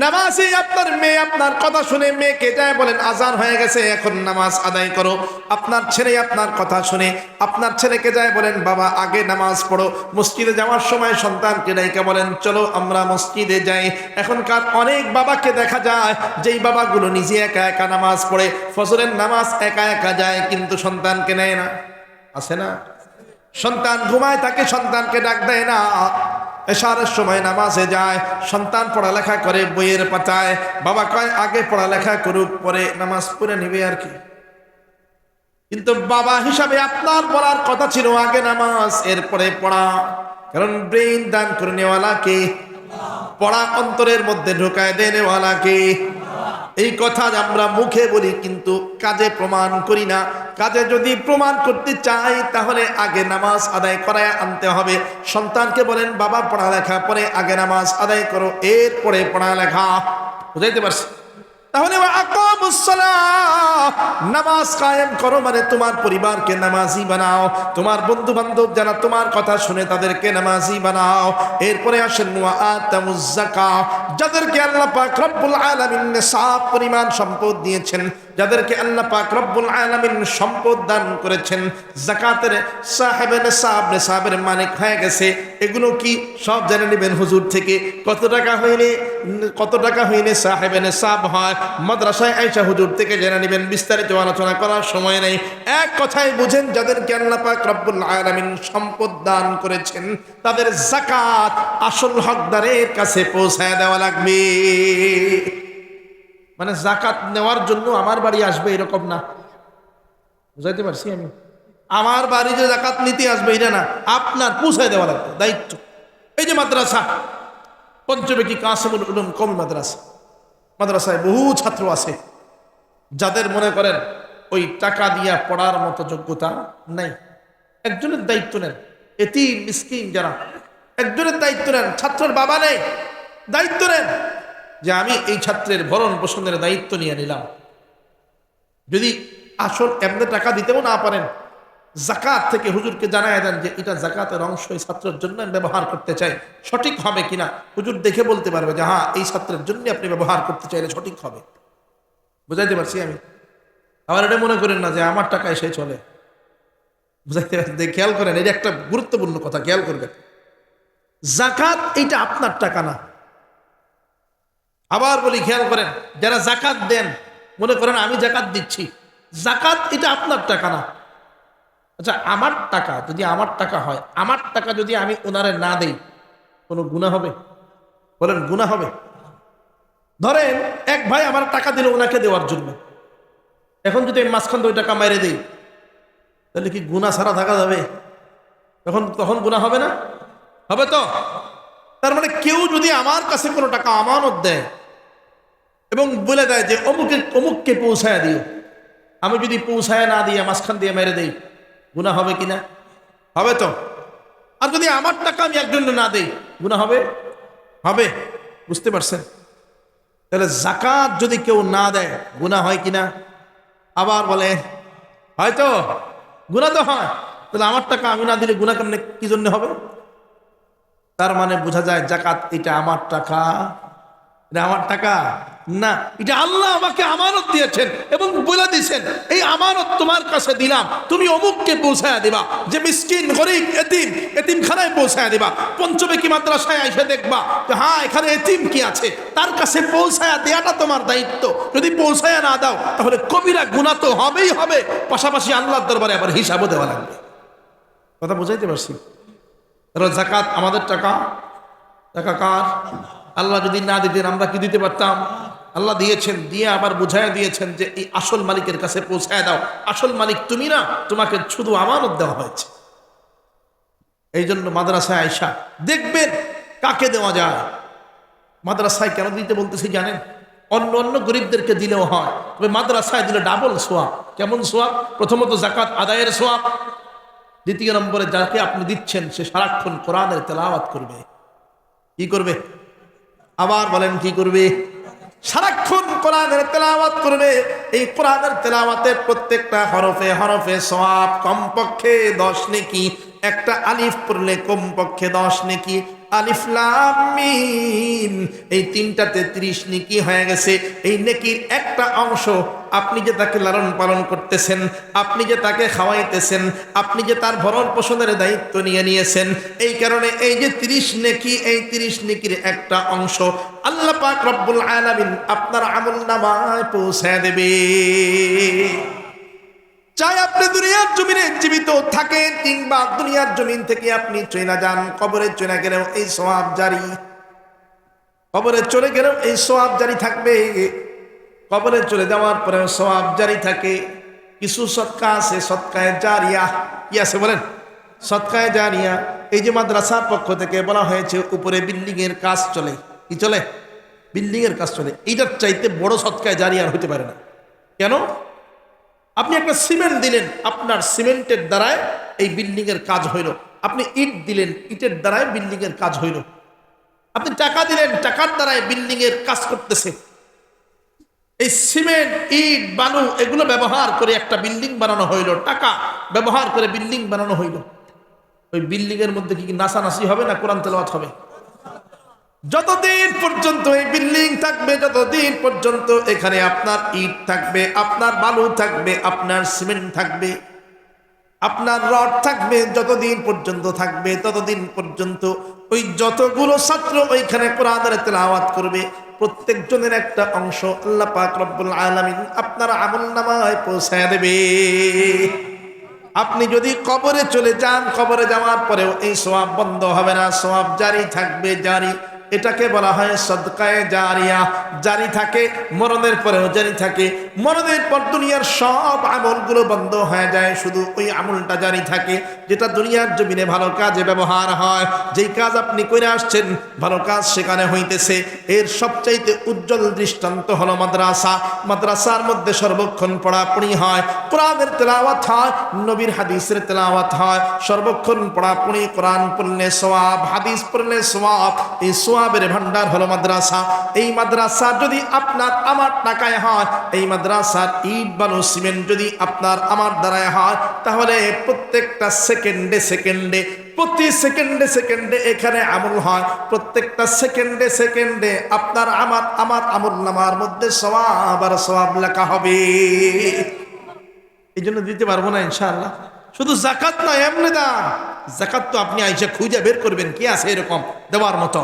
Speaker 1: নামাজে আপনার মেয়ে আপনার কথা শুনে মেয়েকে যায় বলেন আজান হয়ে গেছে, এখন নামাজ আদায় করো। আপনার ছেলে আপনার কথা শুনে আপনার ছেলেকে যায় বলেন বাবা আগে নামাজ পড়ো। মসজিদে যাওয়ার সময় সন্তানকে ডাইকা বলেন চলো আমরা মসজিদে যাই। এখনকার অনেক বাবাকে দেখা যায় যেই বাবাগুলো নিজে একা একা নামাজ পড়ে, ফজরের নামাজ একা একা যায়, কিন্তু সন্তানকে নেয় না। আছে না? সন্তান ঘুমায় থাকে, সন্তানকে ডাক দেয় না। এশারের সময় নামাজে যায়, সন্তান পড়ালেখা করে বইয়ের পাতায়, বাবা কয় আগে পড়ালেখা করুক, পরে নামাজ পড়ে নিবে আর কি। কিন্তু বাবা হিসাবে আপনার পড়ার কথা ছিল আগে নামাজ, এরপরে পড়া। কারণ ব্রেইন দান করে নেওয়ালা কে? পড়া অন্তরের মধ্যে ঢোকায় দেওয়ালা কে? এই কথা আমরা মুখে বলি কিন্তু কাজে প্রমাণ করি না। কাজে যদি প্রমাণ করতে চাই তাহলে আগে নামাজ আদায় করায় আনতে হবে। সন্তানকে বলেন বাবা পড়ালেখা পরে আগে নামাজ আদায় করো, এরপরে পড়ালেখা। বুঝাইতে পারছি? তাহলে নামাজ কায়েম করো মানে তোমার পরিবারকে নামাজি বানাও, তোমার বন্ধু বান্ধব যারা তোমার কথা শুনে তাদেরকে নামাজি বানাও। এরপরে আসেন ওয়া আতামুজ যাকাত, যাদেরকে আল্লাহ পাক রব্বুল আলামিন নিসাব পরিমাণ সম্পদ দিয়েছেন, যাদেরকে আল্লাহ পাক রব্বুল আলামিন সম্পদ দান করেছেন, যাকাতের সাহেবে নিসাবের মালিক হয়ে গেছে। এগুলো কি সব জেনে নেবেন হুজুর থেকে। কত টাকা হইলে সাহেবে নিসাব হয়, মাদ্রাসায় আয়েশা হুজুর থেকে জেনে নেবেন। বিস্তারিত আলোচনা করার সময় নেই। এক কথায় বুঝেন, যাদেরকে আল্লাহ পাক রব্বুল আলামিন সম্পদ দান করেছেন তাদের যাকাত আসল হকদারের কাছে পৌঁছায় দেওয়া লাগবে। মানে যাকাত নেওয়ার জন্য আমার বাড়ি আসবে এরকম না। বুঝাইতে পারছি আমি? আমার বাড়িতে যাকাত নিতে আসবে এটা না, আপনার পৌঁছায় দেওয়া লাগবে, দায়িত্ব। এই যে মাদ্রাসা, পঞ্চবেকি কাসিমুল উলুম কওমি মাদ্রাসায় বহু ছাত্র আছে যাদের মনে করেন ওই টাকা দিয়া পড়ার মতো যোগ্যতা নাই। একজনের দায়িত্ব নেন, এতিম মিসকিন যারা, একজনের দায়িত্ব নেন। ছাত্রের বাবা নেই, দায়িত্ব নেন যে আমি এই ছাত্রের ভরণ পোষণের দায়িত্ব নিয়ে নিলাম। যদি আসল এমনি টাকা দিতেও না পারেন, যাকাত থেকে হুজুরকে জানায় দেন যে এটা যাকাতের অংশ, এই ছাত্রের জন্য আমি ব্যবহার করতে চাই, সঠিক হবে কিনা হুজুর দেখে বলতে পারবে যে হ্যাঁ এই ছাত্রের জন্য আপনি ব্যবহার করতে চাইলে সঠিক হবে। বুঝাইতে পারছি আমি? আবার এটা মনে করেন না যে আমার টাকা এসে চলে। বুঝাইতে পারছি? খেয়াল করেন, এটা একটা গুরুত্বপূর্ণ কথা, খেয়াল করবেন। যাকাত এটা আপনার টাকা না। আবার বলি, খেয়াল করেন, যারা যাকাত দেন মনে করেন আমি যাকাত দিচ্ছি, যাকাত এটা আপনার টাকা না। আচ্ছা, আমার টাকা যদি আমার টাকা হয়, আমার টাকা যদি আমি ওনারে না দেই, কোনো গুনাহ হবে? বলেন, গুনাহ হবে? ধরেন এক ভাই আমার টাকা দিল ওনাকে দেওয়ার জন্য, এখন যদি আমি মাঝখান 2 টাকা মেরে দিই, তাহলে কি গুনাহ ছাড়া থাকা যাবে? তখন তখন গুনাহ হবে না? হবে তো। তার মানে কেউ যদি আমার কাছে কোনো টাকা আমানত দেয় এবং বলে দেয় যে অমুককে পৌঁছায় দিও, আমি যদি পৌঁছায় না দিয়ে মাঝখান দিয়ে মেরে দেই, গুনাহ হবে কিনা? হবে তো। আর যদি আমার টাকা আমি একজনকে না দেই, গুনাহ হবে? হবে। বুঝতে পারছেন? তাহলে যাকাত যদি কেউ না দেয় গুনাহ হয় কিনা? আবার বলে হয়তো গুনাহ তো হয়। তাহলে আমার টাকা আমি না দিলে গুনাহ কেমনে, কি জন্য হবে? তার মানে বোঝা যায় যাকাত এটা আমার টাকা, এটা আমার টাকা না, এটা আল্লাহ আমাকে আমানত দিয়েছেন এবং বলে দিয়েছেন এই আমানত তোমার কাছে দিলাম, তুমি অমুককে পৌঁছায় দিবা, যে মিসকিন গরিব এতিম, এতিমখানায় পৌঁছায় দিবা। পঞ্চমেকি মাদ্রাসায় এসে দেখবা যে হ্যাঁ এখানে এতিম কি আছে, তার কাছে পৌঁছায় দেওয়াটা তোমার দায়িত্ব। যদি পৌঁছায় না দাও তাহলে কবিরা গুনাহ তো হবেই হবে, পাশাপাশি আল্লাহর দরবারে আবার হিসাবও দেওয়া লাগবে। কথা বুঝাইতে পারছি? যাকাত আমাদের টাকা, টাকা কার? আল্লাহ যদি না দিতেন আমরা কি দিতে পারতাম? আল্লাহ দিয়েছেন, দিয়ে আবার বুঝায় দিয়েছেন যে এই আসল মালিকের কাছে পৌঁছায় দাও, আসল মালিক তুমি না, তোমাকে শুধু আমানত দেওয়া হয়েছে। এই জন্য মাদ্রাসায় আয়সা দেখবেন কাকে দেওয়া যায়। মাদ্রাসায় কেন দিতে বলতেছি জানেন? অন্য অন্য গরিবদেরকে দিলেও হয়, তবে মাদ্রাসায় দিলে ডাবল সোয়াব। কেমন সোয়াব? প্রথমত যাকাত আদায়ের সোয়াব, দ্বিতীয় নম্বরে যাকে আপনি দিচ্ছেন সে সারাক্ষণ কোরআনের তেলাওয়াত করবে। কি করবে? আবার বলেন কি করবে? সারাক্ষণ কোরআনের তেলাওয়াত করবে। এই কোরআনের তেলাওয়াতের প্রত্যেকটা হরফে হরফে সওয়াব, কমপক্ষে 10 নেকি। একটা আলিফ পড়লে কমপক্ষে 10 নেকি। আলিফ লাম মিম, এই তিনটাতে 30 নেকি হয়ে গেছে। এই নেকির একটা অংশ আপনি যে তাকে লালন পালন করতেছেন, আপনি যে তাকে খাওয়াইতেছেন, আপনি যে তার ভরণ পোষণের দায়িত্ব নিয়ে নিয়েছেন, এই কারণে এই যে 30 নেকি, এই 30 নেকির একটা অংশ আল্লাহ পাক রব্বুল আলামিন আপনার আমলনামায় পৌঁছায় দেবে। চাই আপনি দুনিয়ার জমিনে জীবিত থাকেন কিংবা দুনিয়ার জমিন থেকে আপনি চলে যান, কবরে চলে গেলেও এই সওয়াব জারি। কবরে চলে গেলেও এই সওয়াব জারি থাকবে। কবরে চলে যাওয়ার পরেও সওয়াব জারি থাকে। কিছু সদকা আছে, সদকায়ে জারিয়া। কি আছে বলেন? সদকায়ে জারিয়া। এই যে মাদ্রাসার পক্ষ থেকে বলা হয়েছে উপরে বিল্ডিং এর কাজ চলে। কি চলে? বিল্ডিং এর কাজ চলে। এইটার চাইতে বড় সদকায়ে জারিয়া আর হতে পারে না। কেন? আপনি একটা সিমেন্ট দিলেন, আপনার সিমেন্টের দ্বারায় এই বিল্ডিং এর কাজ হইল। আপনি ইট দিলেন, ইটের দ্বারায় বিল্ডিং এর কাজ হইল। আপনি টাকা দিলেন, টাকার দ্বারায় বিল্ডিং এর কাজ করতেছে। এই সিমেন্ট, ইট, বালু এগুলো ব্যবহার করে একটা বিল্ডিং বানানো হইল, টাকা ব্যবহার করে বিল্ডিং বানানো হইল। ওই বিল্ডিং এর মধ্যে কি নাচানাচি হবে না কোরআন তেলাওয়াত হবে? যতদিন পর্যন্ত এই বিল্ডিং থাকবে, যতদিন পর্যন্ত এখানে আপনার ইট থাকবে, আপনার বালু থাকবে, আপনার সিমেন্ট থাকবে, আপনার রড থাকবে, যতদিন পর্যন্ত থাকবে ততদিন পর্যন্ত ওই যতগুলো ছাত্র ওইখানে কোরআনের তেলাওয়াত করবে প্রত্যেকজনের একটা অংশ আল্লাহ পাক রব্বুল আলামিন আপনার আমলনামায় পৌঁছায় দেবে। আপনি যদি কবরে চলে যান, কবরে যাওয়ার পরেও এই সওয়াব বন্ধ হবে না, সওয়াব জারি থাকবে, জারি। এটাকে বলা হয় সদকায়ে জারিয়া। জারি থাকে, মরণের পরেও জারি থাকে। মরণের পর দুনিয়ার সব আমলগুলো বন্ধ হয়ে যায়, শুধু ওই আমলটা জারি থাকে যেটা দুনিয়ার জমিনে ভালো কাজে ব্যবহার হয়। যেই কাজ আপনি করে আসছেন ভালো কাজ সেখানে হইতেছে। এর সবচাইতে উজ্জ্বল দৃষ্টান্ত হলো মাদ্রাসা। মাদ্রাসার মধ্যে সর্বক্ষণ পড়াপড়ি হয়, কোরআনের তেলাওয়াত হয়, নবীর হাদিসের তেলাওয়াত হয়। সর্বক্ষণ পড়াপড়ি, কোরআন পড়লে সওয়াব, হাদিস পড়লে সওয়াব। এই সওয়াবের ভান্ডার হলো মাদ্রাসা। এই মাদ্রাসা যদি আপনার আমার টাকায় হয়, এই মাদ্রাসার ইট বালু সিমেন্ট যদি আপনার আমার দ্বারায় হয়, তাহলে প্রত্যেকটা সেকেন্ডে সেকেন্ডে, প্রতি সেকেন্ডে সেকেন্ডে এখানে আমল হয়। প্রত্যেকটা সেকেন্ডে সেকেন্ডে আপনার আমার আমলনামার মধ্যে সওয়াব আর সওয়াব লেখা হবে। এই জন্য দিতে পারবো না ইনশাআল্লাহ। শুধু যাকাত না, এমনি দান। যাকাত তো আপনি আইসা খুঁজে বের করবেন কি আছে এরকম দেওয়ার মতো।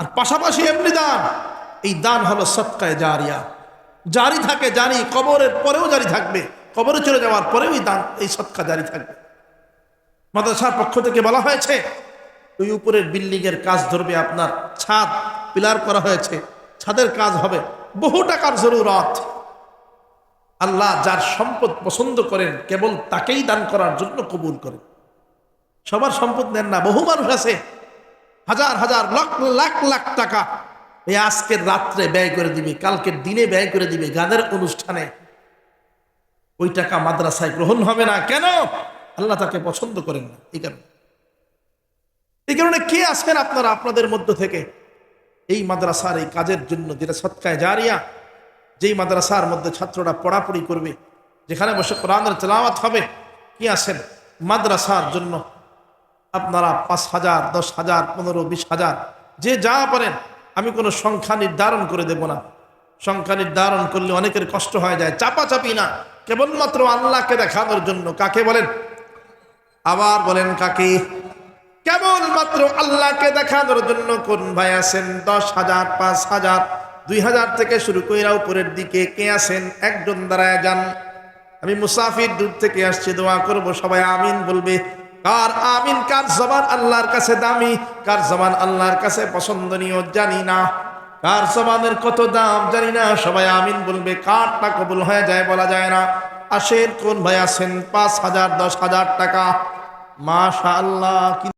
Speaker 1: আর পাশাপাশি এমনি দান, এই দান হলো সদকায়ে জারিয়া। জারি থাকে, জানি কবরের পরেও জারি থাকবে, কবরে চলে যাওয়ার পরেও এই দান, এই সদকা জারি থাকবে। মাদ্রাসার পক্ষ থেকে বলা হয়েছে ওই উপরের বিল্ডিং এর কাজ ধরবে, আপনার ছাদ পিলার করা হয়েছে, ছাদের কাজ হবে, বহু টাকার জরুরত। আল্লাহ যার সম্পদ পছন্দ করেন কেবল তাকেই দান করার জন্য কবুল করেন। সবার সম্পদ নেন না। বহু মানুষ আছে হাজার হাজার লাখ লাখ লাখ টাকা এই আজকের রাত্রে ব্যয় করে দিবে, কালকের দিনে ব্যয় করে দিবে গানের অনুষ্ঠানে, ওই টাকা মাদ্রাসায় গ্রহণ হবে না। কেন? আল্লাহ তাকে পছন্দ করেন না। এই কারণে কে আসেন আপনারা আপনাদের মধ্য থেকে এই মাদ্রাসার এই কাজের জন্য, যেটা সদকায়ে জারিয়া, যেই মাদ্রাসার মধ্যে ছাত্ররা পড়াপড়ি করবে, যেখানে বসে কোরআনের তেলাওয়াত হবে, কি আসেন মাদ্রাসার জন্য আপনারা 5,000, 10,000, 15, 20,000 যে যা পারেন। আমি কোনো সংখ্যা নির্ধারণ করে দেব না। সংখ্যা নির্ধারণ করলে অনেকের কষ্ট হয়ে যায়। চাপাচাপি না, কেবলমাত্র আল্লাহকে দেখানোর জন্য। কাকে বলেন? আবার বলেন কাকে? কেবলমাত্র আল্লাহকে দেখানোর জন্য। কোন ভাই আছেন 10,000, 5,000, 2,000 থেকে শুরু করে উপরের দিকে কে আছেন? একজন দাঁড়ায় যান। আমি মুসাফির, দূর থেকে আসছি, দোয়া করব, সবাই আমিন বলবে। কার আমিন, কার জবান আল্লাহর কাছে দামি, কার জবান আল্লাহর কাছে পছন্দনীয় জানি না, কার জবানের কত দাম জানি না। সবাই আমিন বলবে। কারটা কবুল হয়ে যায় বলা যায় না। আসেন, কোন ভাই আছেন 5,000, 10,000 টাকা? মাশাআল্লাহ।